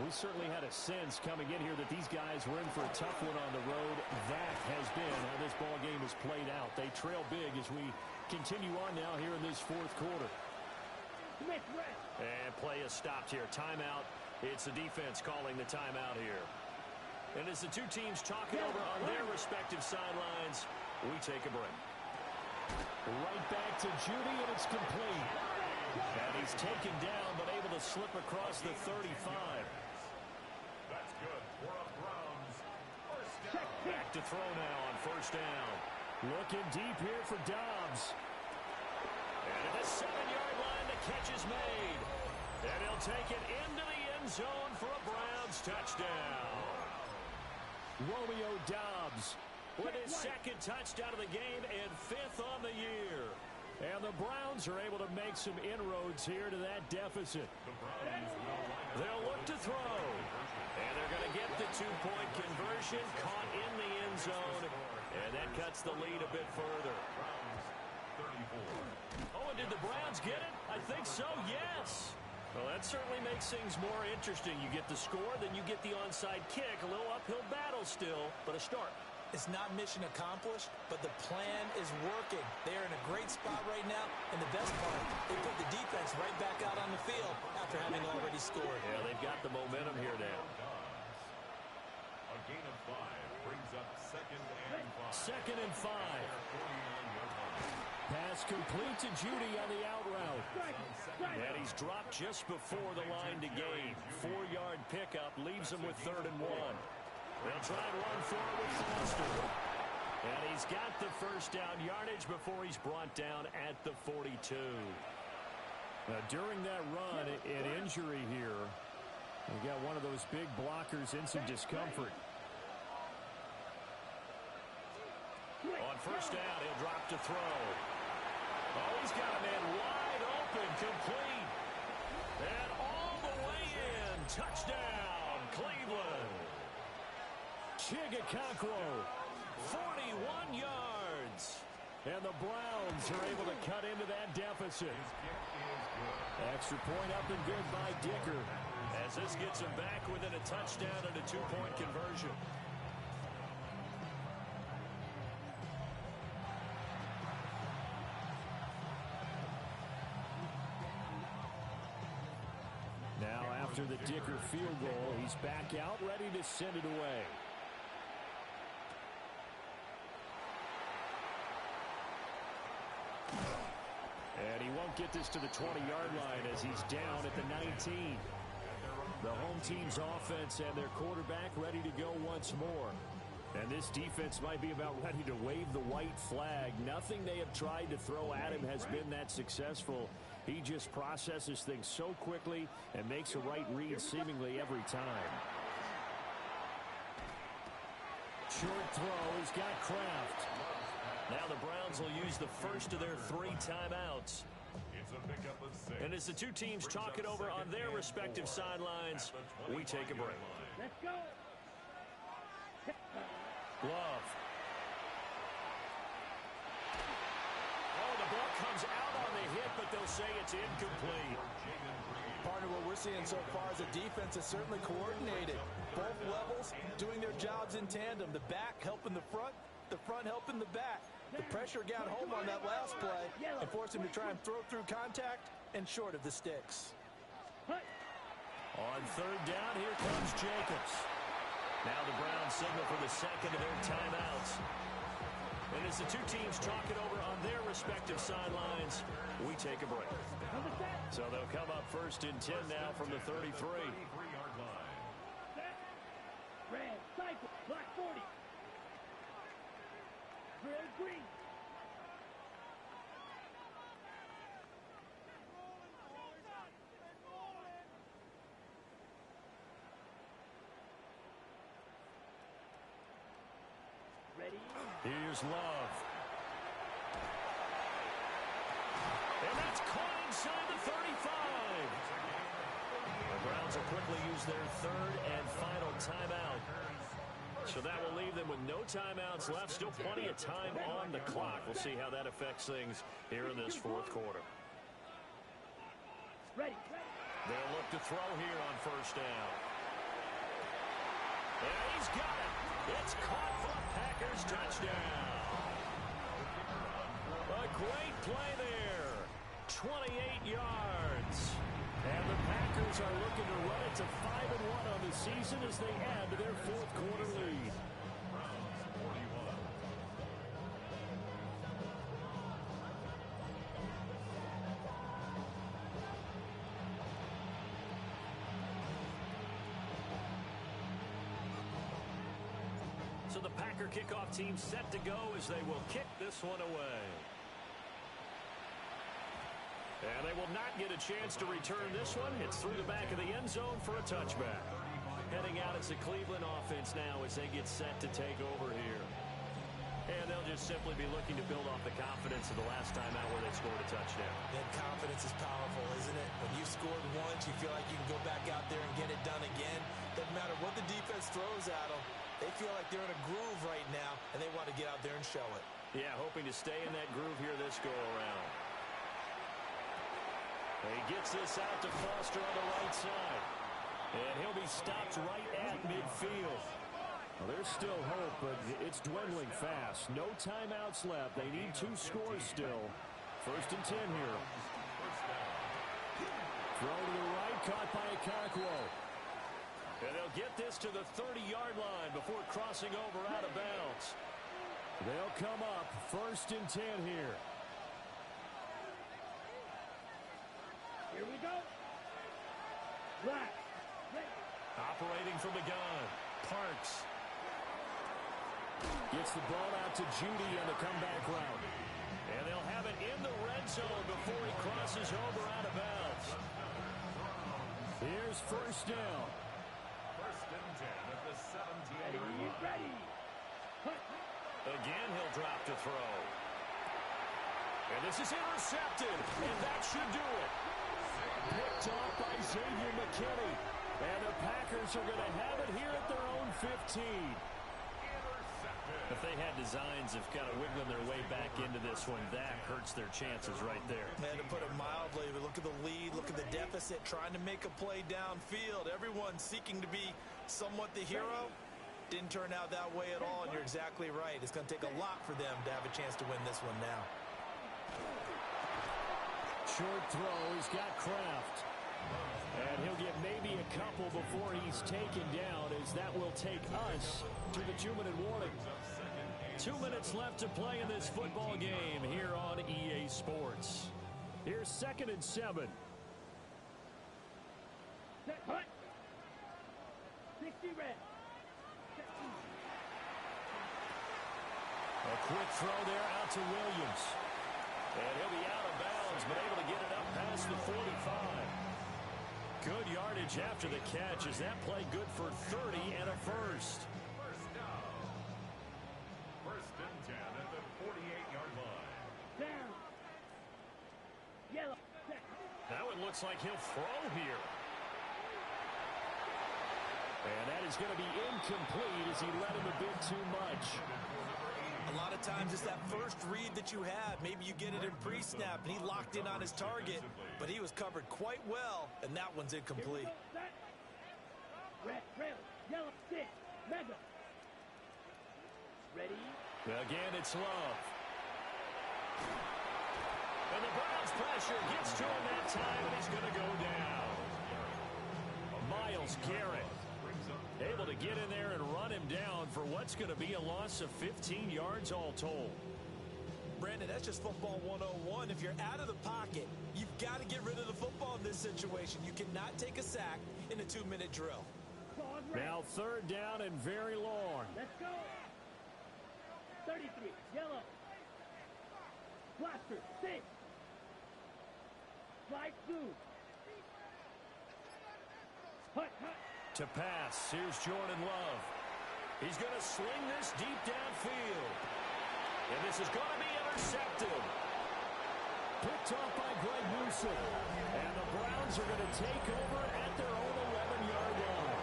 We certainly had a sense coming in here that these guys were in for a tough one on the road. That has been how this ball game has played out. They trail big as we continue on now here in this 4th quarter. And play is stopped here. Timeout. It's the defense calling the timeout here. And as the two teams talk it over on their respective sidelines, we take a break. Right back to Judy, and it's complete. And he's taken down, but able to slip across the 35. That's good for a Browns first down. Back to throw now on 1st down. Looking deep here for Dobbs. And at the 7-yard line, the catch is made. And he'll take it into the end zone for a Browns touchdown. Romeo Dobbs with his 2nd touchdown of the game and 5th on the year. And the Browns are able to make some inroads here to that deficit. They'll look to throw. And they're going to get the 2-point conversion, caught in the end zone. And that cuts the lead a bit further. Oh, and did the Browns get it? I think so, yes. Well, that certainly makes things more interesting. You get the score, then you get the onside kick. A little uphill battle still, but a start. It's not mission accomplished, but the plan is working. They're in a great spot right now, and the best part, they put the defense right back out on the field after having already scored. Yeah, they've got the momentum here now. A gain of 5 brings up 2nd and 5. 2nd and 5. Pass complete to Judy on the out route. And he's dropped just before the line to gain. 4-yard pickup leaves him with 3rd and 1. They'll try and run forward with Foster. And he's got the first down yardage before he's brought down at the 42. Now, during that run, an injury here. We got one of those big blockers in some discomfort. On first down, he'll drop to throw. Oh, he's got a man wide open, complete. And all the way in. Touchdown, Cleveland. Chigakakwo, 41 yards. And the Browns are able to cut into that deficit. Extra point up and good by Dicker. As this gets him back within a touchdown and a 2-point conversion. Now after the Dicker field goal, he's back out ready to send it away. And he won't get this to the 20-yard line as he's down at the 19. The home team's offense and their quarterback ready to go once more. And this defense might be about ready to wave the white flag. Nothing they have tried to throw at him has been that successful. He just processes things so quickly and makes a right read seemingly every time. Short throw, he's got Kraft. Now the Browns will use the first of their 3 timeouts. It's a pickup of 6. And as the two teams talk it over on their respective sidelines, we take a break. Let's go. Love. Oh, the ball comes out on the hit, but they'll say it's incomplete. Partner, what we're seeing so far is the defense is certainly coordinated. Both levels doing their jobs in tandem. The back helping the front helping the back. The pressure got home on that last play and forced him to try and throw through contact and short of the sticks. On 3rd down, here comes Jacobs. Now the Browns signal for the second of their timeouts. And as the two teams talk it over on their respective sidelines, we take a break. So they'll come up 1st and 10 now from the 33. 33-yard line. Red, cycle, black 40. Red, green. Ready? Here's Love. And that's caught inside the 35. The Browns will quickly use their 3rd and final timeout. So that will leave them with no timeouts left. Still plenty of time on the clock. We'll see how that affects things here in this 4th quarter. Ready. They'll look to throw here on 1st down. And he's got it. It's caught for a Packers touchdown. A great play there. 28 yards. And the Packers are looking to run it to 5-1 on the season as they add to their 4th quarter lead. So the Packer kickoff team set to go as they will kick this one away. And they will not get a chance to return this one. It's through the back of the end zone for a touchback. Heading out as the Cleveland offense now as they get set to take over here. And they'll just simply be looking to build off the confidence of the last time out where they scored a touchdown. That confidence is powerful, isn't it? When you scored once, you feel like you can go back out there and get it done again. Doesn't matter what the defense throws at them. They feel like they're in a groove right now, and they want to get out there and show it. Yeah, hoping to stay in that groove here this go-around. He gets this out to Foster on the right side. And he'll be stopped right at midfield. Well, there's still hope, but it's dwindling fast. No timeouts left. They need 2 scores still. 1st and 10 here. Throw to the right, caught by Okonkwo. And they'll get this to the 30-yard line before crossing over out of bounds. They'll come up 1st and 10 here. Here we go. Black. Operating from the gun. Parks. Gets the ball out to Judy on the comeback route. And they'll have it in the red zone before he crosses over out of bounds. Here's 1st down. 1st and 10 at the 17. Ready. Again, he'll drop to throw. And this is intercepted. And that should do it. Picked off by Xavier McKinney. And the Packers are going to have it here at their own 15. If they had designs of kind of wiggling their way back into this one, that hurts their chances right there. Man, to put it mildly, but look at the lead, look at the deficit, trying to make a play downfield. Everyone seeking to be somewhat the hero. Didn't turn out that way at all, and you're exactly right. It's going to take a lot for them to have a chance to win this one now. Short throw. He's got Kraft. And he'll get maybe a couple before he's taken down, as that will take us to the 2-minute warning. 2 minutes left to play in this football game here on EA Sports. Here's 2nd and 7. Set, hut. 60 red. A quick throw there out to Williams. And he'll be out of bounds, but able to get it up past the 45. Good yardage after the catch. Is that play good for 30 and a first? 1st down. 1st and 10 at the 48-yard line. Down. Yellow. Now it looks like he'll throw here. And that is going to be incomplete as he let him a bit too much. A lot of times it's that first read that you have. Maybe you get it in pre-snap, and he locked in on his target, but he was covered quite well, and that one's incomplete. Red, trail, yellow, stick, mega. Ready? Again, it's Love. And the Browns pressure gets to him that time, and he's going to go down. Myles Garrett able to get in there and run him down for what's going to be a loss of 15 yards all told. Brandon, that's just football 101. If you're out of the pocket, you've got to get rid of the football in this situation. You cannot take a sack in a 2-minute drill. Now 3rd down and very long. Let's go. 33, yellow. Blaster, 6. Slide through. Hut, hut. To pass, here's Jordan Love. He's going to sling this deep downfield. And this is going to be intercepted. Picked off by Greg Newsom. And the Browns are going to take over at their own 11-yard line.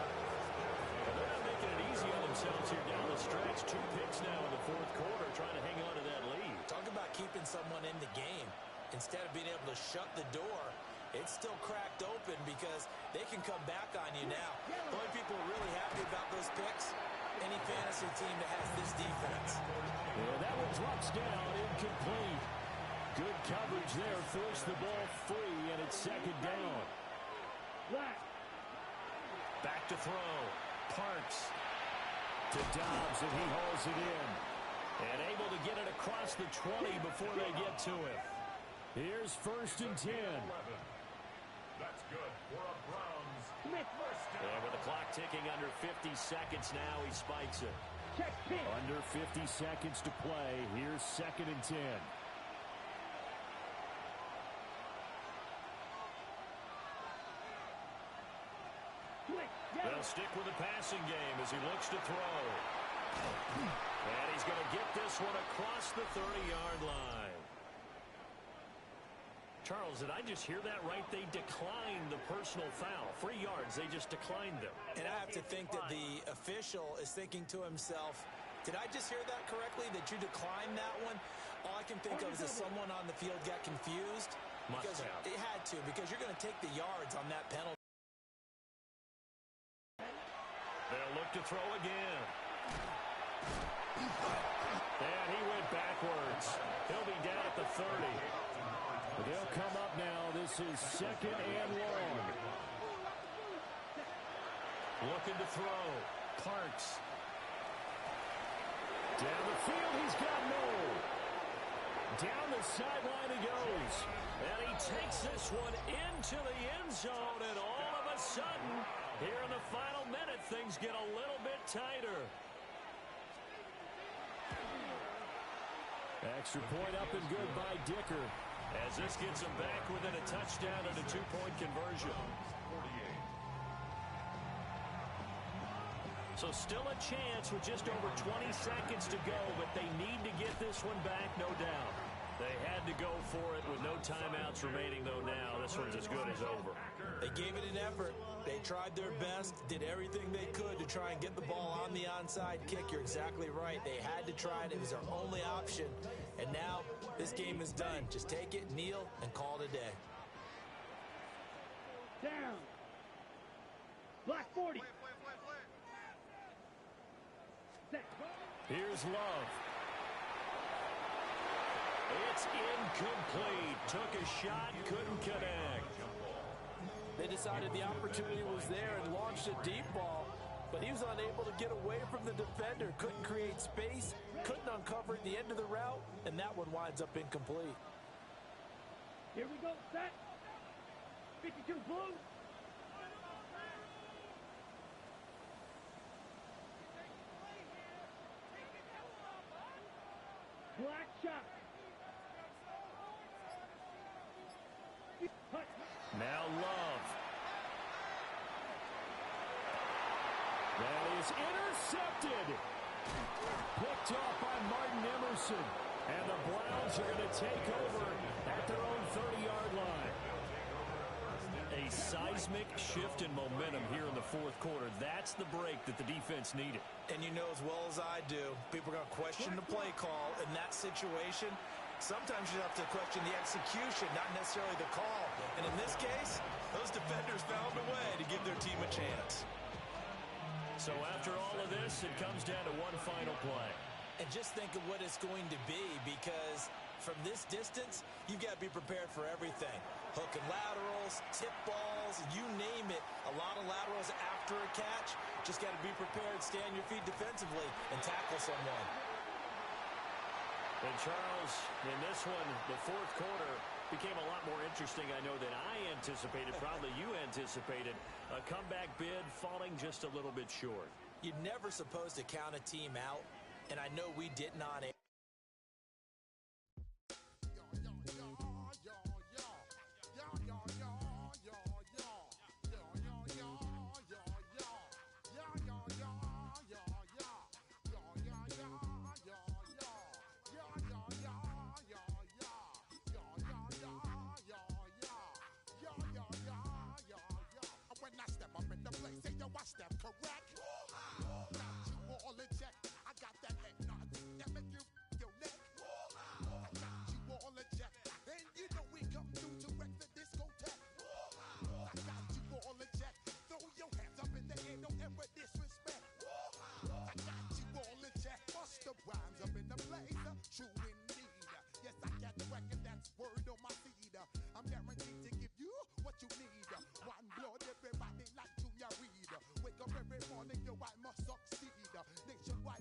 And they're not making it easy on themselves here down the stretch. 2 picks now in the 4th quarter trying to hang on to that lead. Talk about keeping someone in the game. Instead of being able to shut the door, it's still cracked open because they can come back on you now. The only people really happy about those picks, any fantasy team that has this defense. Yeah, that one drops down, incomplete. Good coverage there, forced the ball free, and it's 2nd down. Black. Back to throw. Parks. To Dobbs, and he hauls it in. And able to get it across the 20 before they get to it. Here's 1st and 10. That's good for a Browns. 1st down. And with the clock ticking under 50 seconds now, he spikes it. Check pin. Under 50 seconds to play. Here's 2nd and 10. They'll stick with the passing game as he looks to throw. And he's going to get this one across the 30-yard line. Charles, did I just hear that right? They declined the personal foul. 3 yards, they just declined them. And I have to think that the official is thinking to himself, did I just hear that correctly, that you declined that one? All I can think of is that someone on the field got confused. Must have. It had to, because you're going to take the yards on that penalty. They'll look to throw again. And he went backwards. He'll be down at the 30. They'll come up now. This is 2nd and long. Looking to throw. Parks. Down the field, he's got Noel. Down the sideline he goes. And he takes this one into the end zone, and all of a sudden, here in the final minute, things get a little bit tighter. Extra point up and good by Dicker. As this gets him back within a touchdown and a 2-point conversion. So still a chance with just over 20 seconds to go, but they need to get this one back, no doubt. They had to go for it with no timeouts remaining, though now. This one's as good as over. They gave it an effort. They tried their best, did everything they could to try and get the ball on the onside kick. You're exactly right. They had to try it. It was their only option. And now this game is done. Just take it, kneel, and call it a day. Down. Black 40. Set. Here's Love. It's incomplete. Took a shot, couldn't connect. They decided the opportunity was there and launched a deep ball, but he was unable to get away from the defender. Couldn't create space, couldn't uncover the end of the route, and that one winds up incomplete. Here we go. Set. 52 blue. Black shot. Now Love. That is intercepted. Picked off by Martin Emerson. And the Browns are going to take over at their own 30-yard line. A seismic shift in momentum here in the fourth quarter. That's the break that the defense needed. And you know as well as I do, people are going to question the play call in that situation. Sometimes you have to question the execution, not necessarily the call. And in this case, those defenders found a way to give their team a chance. So after all of this, it comes down to one final play. And just think of what it's going to be, because from this distance, you've got to be prepared for everything. Hook and laterals, tip balls, you name it. A lot of laterals after a catch. Just got to be prepared, stay on your feet defensively, and tackle someone. And Charles, in this one, the fourth quarter became a lot more interesting, I know, than I anticipated. Probably you anticipated. A comeback bid falling just a little bit short. You're never supposed to count a team out, and I know we did not. Every morning, yo, I must succeed. Nationwide.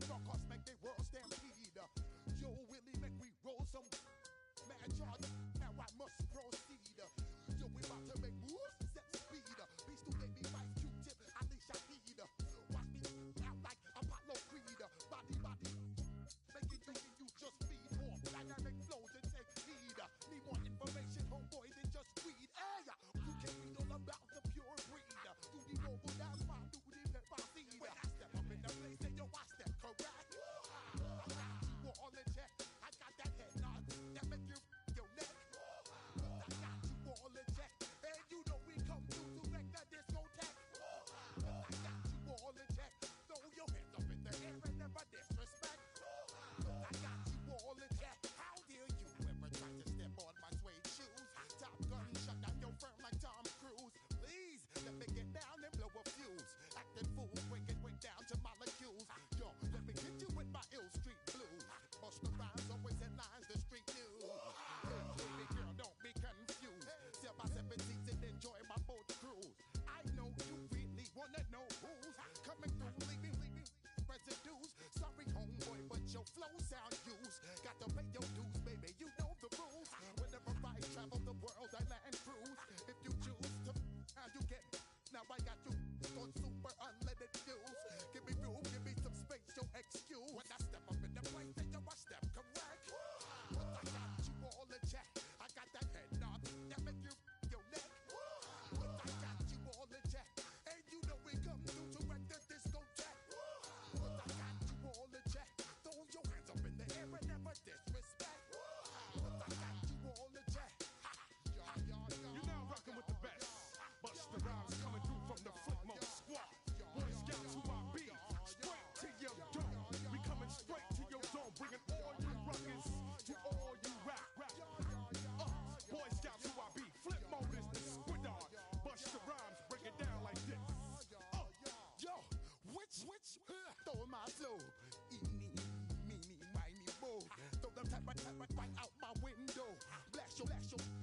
skew. When I step up in the place, then you a step correct. But I got you all in check. I got that head nod that make you your neck. But I got you all in check. And you know we come through to wreck the discotheque. But I got you all in check. Throw your hands up in the air and never disrespect. But I got you all in check. You're now rocking with the best. Busta Rhymes coming through from the footmost squad. Boy Scouts who I be, straight to your dome. We coming straight to your dome, bringing all you rockers to all you rap. Boy Scouts who I be, flip mode is the squid on. Busta Rhymes, break it down like this. Yo, which, throw my flow. Eeny, meeny, miny, mo. Throw them type right out my window. Blast your,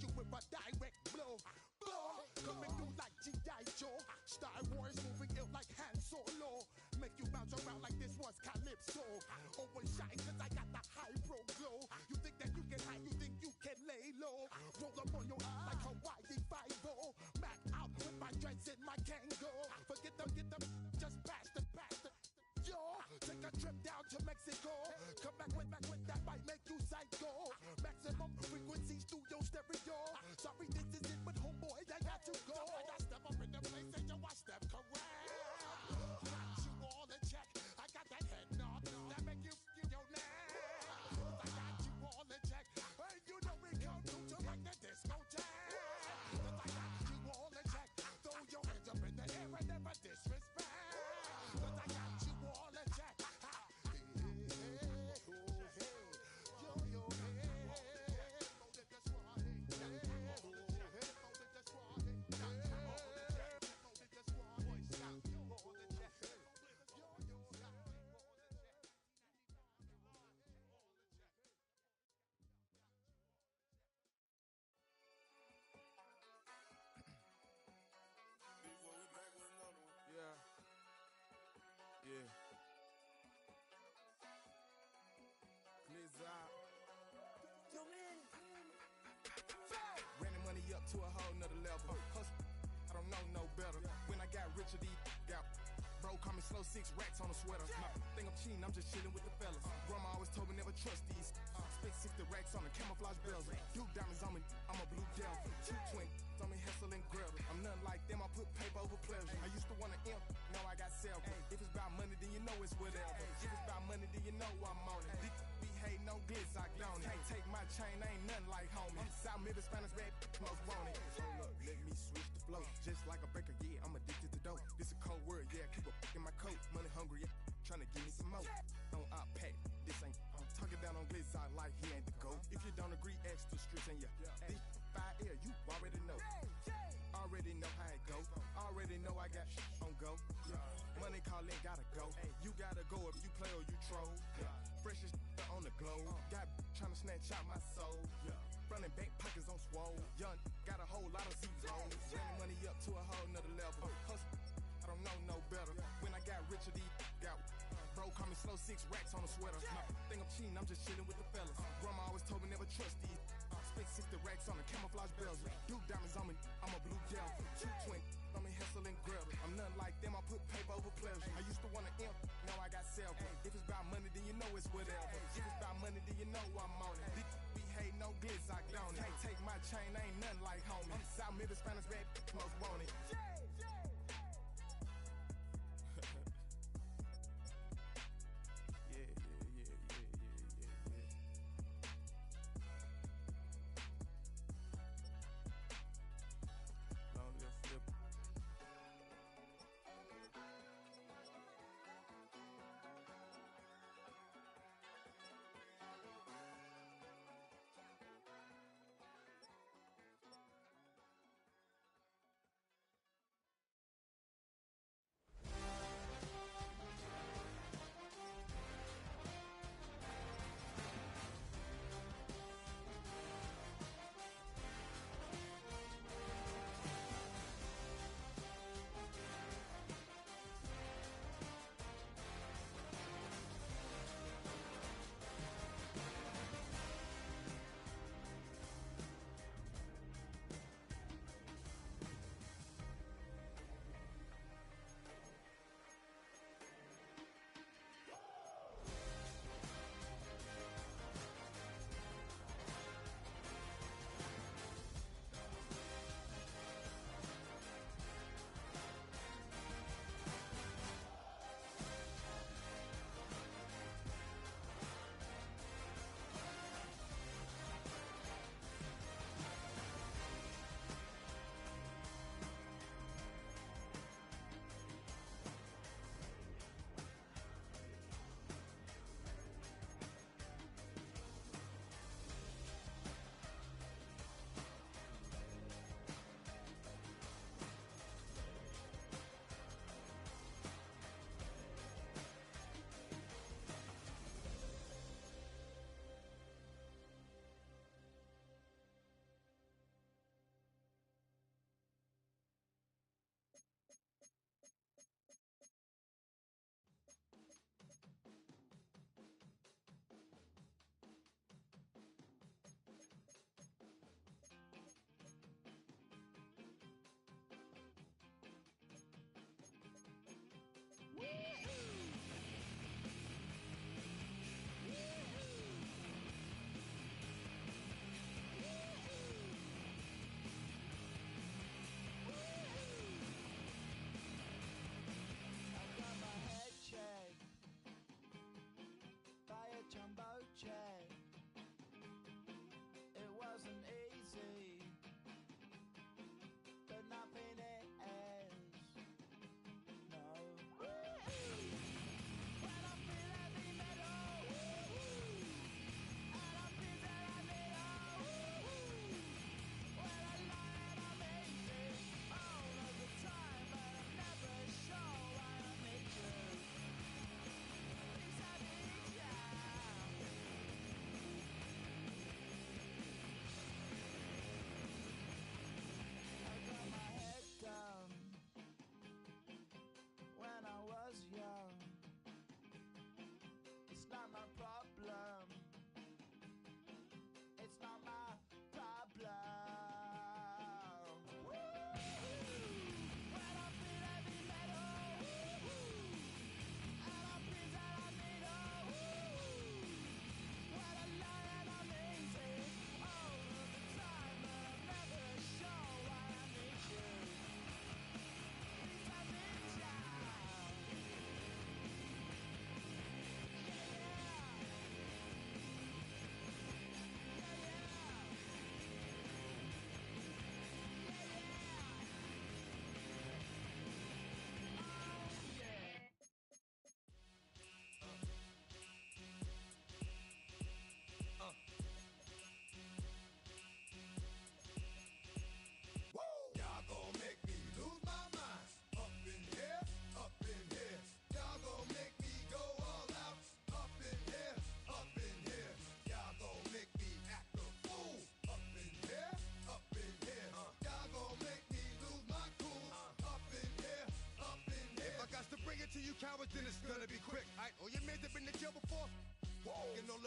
you with a direct blow. Blow, coming through like G.I. Joe. Star Wars moving ill like Han Solo. Make you bounce around like this was Calypso. Always shine cause I got the high pro glow. You think that you can hide, you think you can lay low. Roll up on your eye like Hawaii 5-0. Back out with my dreads in my Kango. Forget them, get them, just pass the. Yo, take a trip down to Mexico. Come back with that might make you psycho. Maximum frequencies through your stereo. Sorry, this is it, but homeboy, I got to go. I step up in the place and you I step correct. Got you all in check. I got that head nod that make you your neck. I got you all in check. Hey, you know we come through to like the discotheque. I got you all in check. Throw your hands up in the air and never disrespect. I got you all in check. Yeah. Blizzard. Running money up to a whole nother level. Hustle, I don't know no better. When I got richer, these got bro, call me slow 6 racks on a sweater. My think I'm cheating, I'm just chilling with the fellas. Grandma always told me never trust these. Spent 60 racks on the camouflage bells. Duke diamonds on me, I'm a blue devil. 220 on me, Hessel and Gretel. I'm nothing like them, I put paper over pleasure. I used to want to imp, now I got several. If it's about money, then you know it's whatever. If it's about money, then you know I'm on it. Be hate no glitz, I don't. Can't take my chain, ain't nothing like homie. South Middle Spanish red, most want it. Hold up, let me switch the flow. Just like a baker, yeah, I'm addicted to dope. This a cold word, yeah, keep a in my coat. Money hungry, yeah, tryna give me some more. On op pack, this ain't. I'm talking down on glitz, I like he ain't the goat. If you don't agree, ask the streets and yeah. This 5 air, you already know. Already know how it go. Already know I got on go. Money calling, gotta go. You gotta go if you play or you troll. Freshest on the globe. Got tryna snatch out my soul. Running back pockets on swole. Young, got a whole lot of zeros. Running money up to a whole nother level. Hustle, I don't know no better. When I got richer, these got bro, call me slow 6 racks on a sweater. My think I'm cheating, I'm just chilling with the fellas. Grandma always told me never trust these. Spent 60 racks on the camouflage bells. Duke diamonds on me, I'm a blue devil. 220 on me, Hessel and Gretel. I'm nothing like them, I put paper over pleasure. I used to want to imp, now I got several. If it's about money, then you know it's whatever. If it's about money, then you know I'm on it. Be hate no glitz, I don't. Can't take my chain, ain't nothing like homie. South Middle Spanish red, most want it.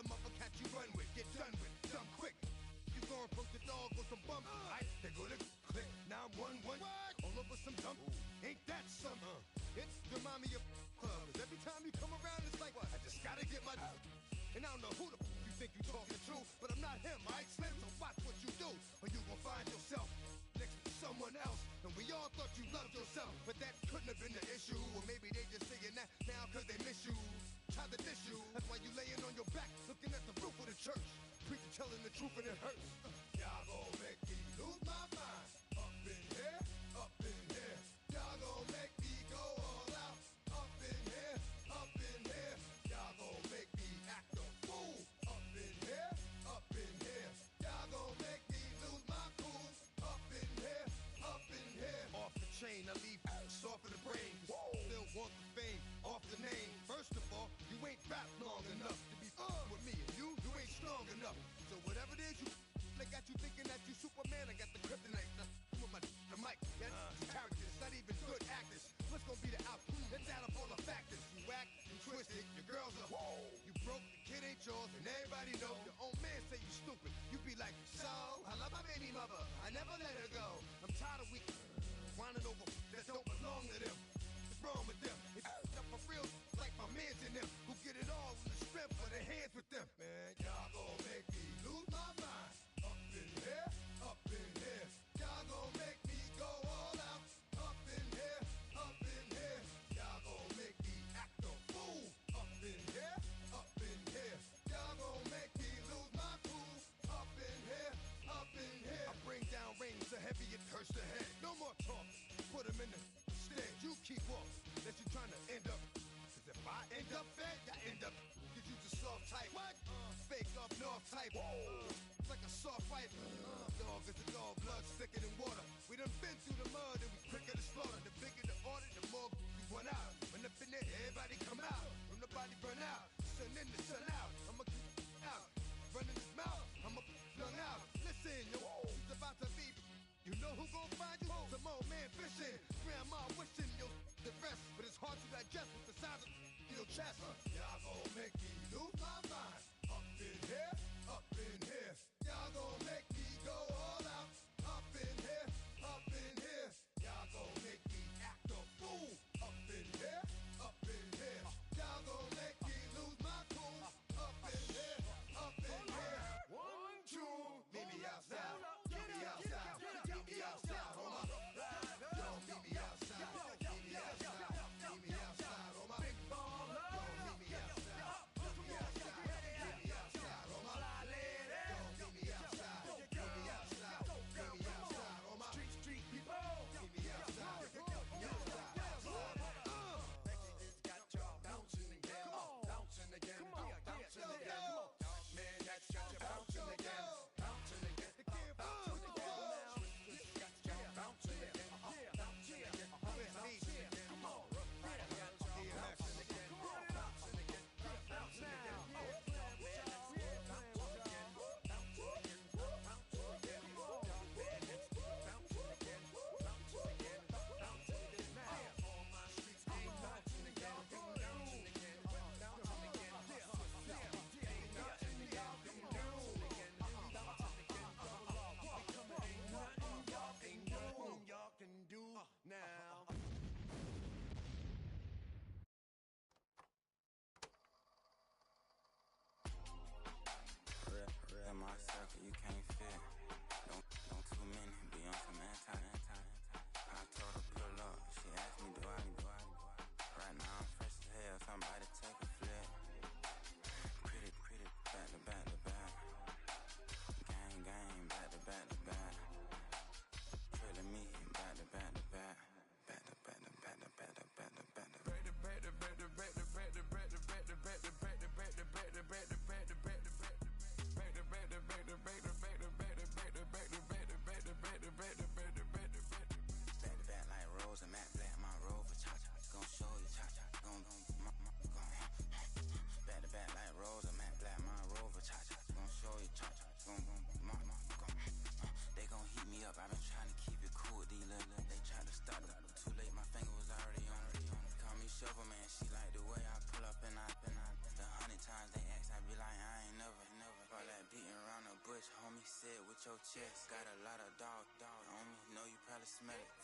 the mother cat you run with, get done with, dumb quick. You gon' poke the dog with some bump. Aight, they go to click, 911. All over some dump. Ain't that something? It's remind me of club. 'Cause every time you come around, it's like, I just gotta get my. And I don't know who the you think you talking to, but I'm not him, aight, Slim? So watch what you do, or you gon' find yourself next to someone else. And we all thought you loved yourself, but that couldn't have been the issue. Or maybe they just saying that now 'cause they miss you. Try to diss you, that's why you laying on your back, looking at the roof of the church. Preacher telling the truth and it hurts. Y'all gon' make me lose my mind. Up in here, up in here. Y'all gon' make me go all out. Up in here, up in here. Y'all gon' make me act a fool. Up in here, up in here. Y'all gon' make me lose my cool. Up in here, up in here. Off the chain, I leave soft in the brain. Still want the fame, off the name. First of all, you ain't rap long enough to be with me. And you ain't strong enough. So whatever it is you they got you thinking that you Superman, I got the kryptonite. With my the mic, that's characters, not even good actors. What's gonna be the outcome? Let's add up all the factors. You whack, you twisted, your girls are you broke, the kid ain't yours, and everybody know your own man say you stupid. You be like, so I love my baby mother, I never let her go. I'm tired of weak whining over that don't belong to them. What's wrong with them? It's up for real, like my mans in them, who get it all with the strength for their hands with them. Man, y'all gon' make me lose my mind. Up in here, up in here. Y'all gon' make me go all out. Up in here, up in here. Y'all gon' make me act a fool. Up in here, up in here. Y'all gon' make me lose my cool. Up in here, up in here. I bring down rain so heavy it hurts the head. No more talk, put him in the stand. You keep off, that you trying to end up. 'Cause if I end up fed, I end up. Cause you the soft type. What? Fake up north type. It's like a soft fight. Dog is a dog, blood thicker than water. We done been through the mud and we quicker to slaughter. The bigger the order, the more we run out. When up in there, everybody come out. When the body burn out, sun in the sun out. I'ma keep out. Running his mouth, I'ma flung out. Listen, yo, it's about to be. You know who gon' find you? Some old man fishing. Grandma wishing you the best, but it's hard to digest with the sound of your chest. Y'all gon' make me lose my mind. Up in here, up in here. Y'all gon' make me go all out. Up in here, up in here. Y'all gon' make me act a fool. Up in here, up in here. Y'all gon' make me lose my cool. Up in here, up in here. 1, 2, meet me outside. Meet me outside. Meet me outside. Hold up. Yo, meet me outside. Meet me outside. Meet me outside. Hold up. Big baller. Yo, meet me outside. Meet me outside. Meet me outside. Hold up. Yo, meet me outside. Meet me outside. Meet me outside. Hold up. Street people. Meet me outside. Meet me outside. It's got y'all bouncing again. Bouncing again. Bouncing again. Man, that's got you bouncing again. Bouncing again. Bouncing again. It's got y'all bouncing again. Bouncing again. Bouncing again. Come on. I got y'all bouncing again. Bouncing again. Bouncing again. Y'all can do now. In my circle, you can't fit. Don't too many be on some anti. I told her pull up. She asked me, do I? Right now I'm fresh as hell. Somebody take a flip. Pretty, back to back to back. Gang, back to back to back. Pretty me, back to back to back. Back to back to back to back to back to back to back. your chest. Got a lot of dog on me, know you probably smell it.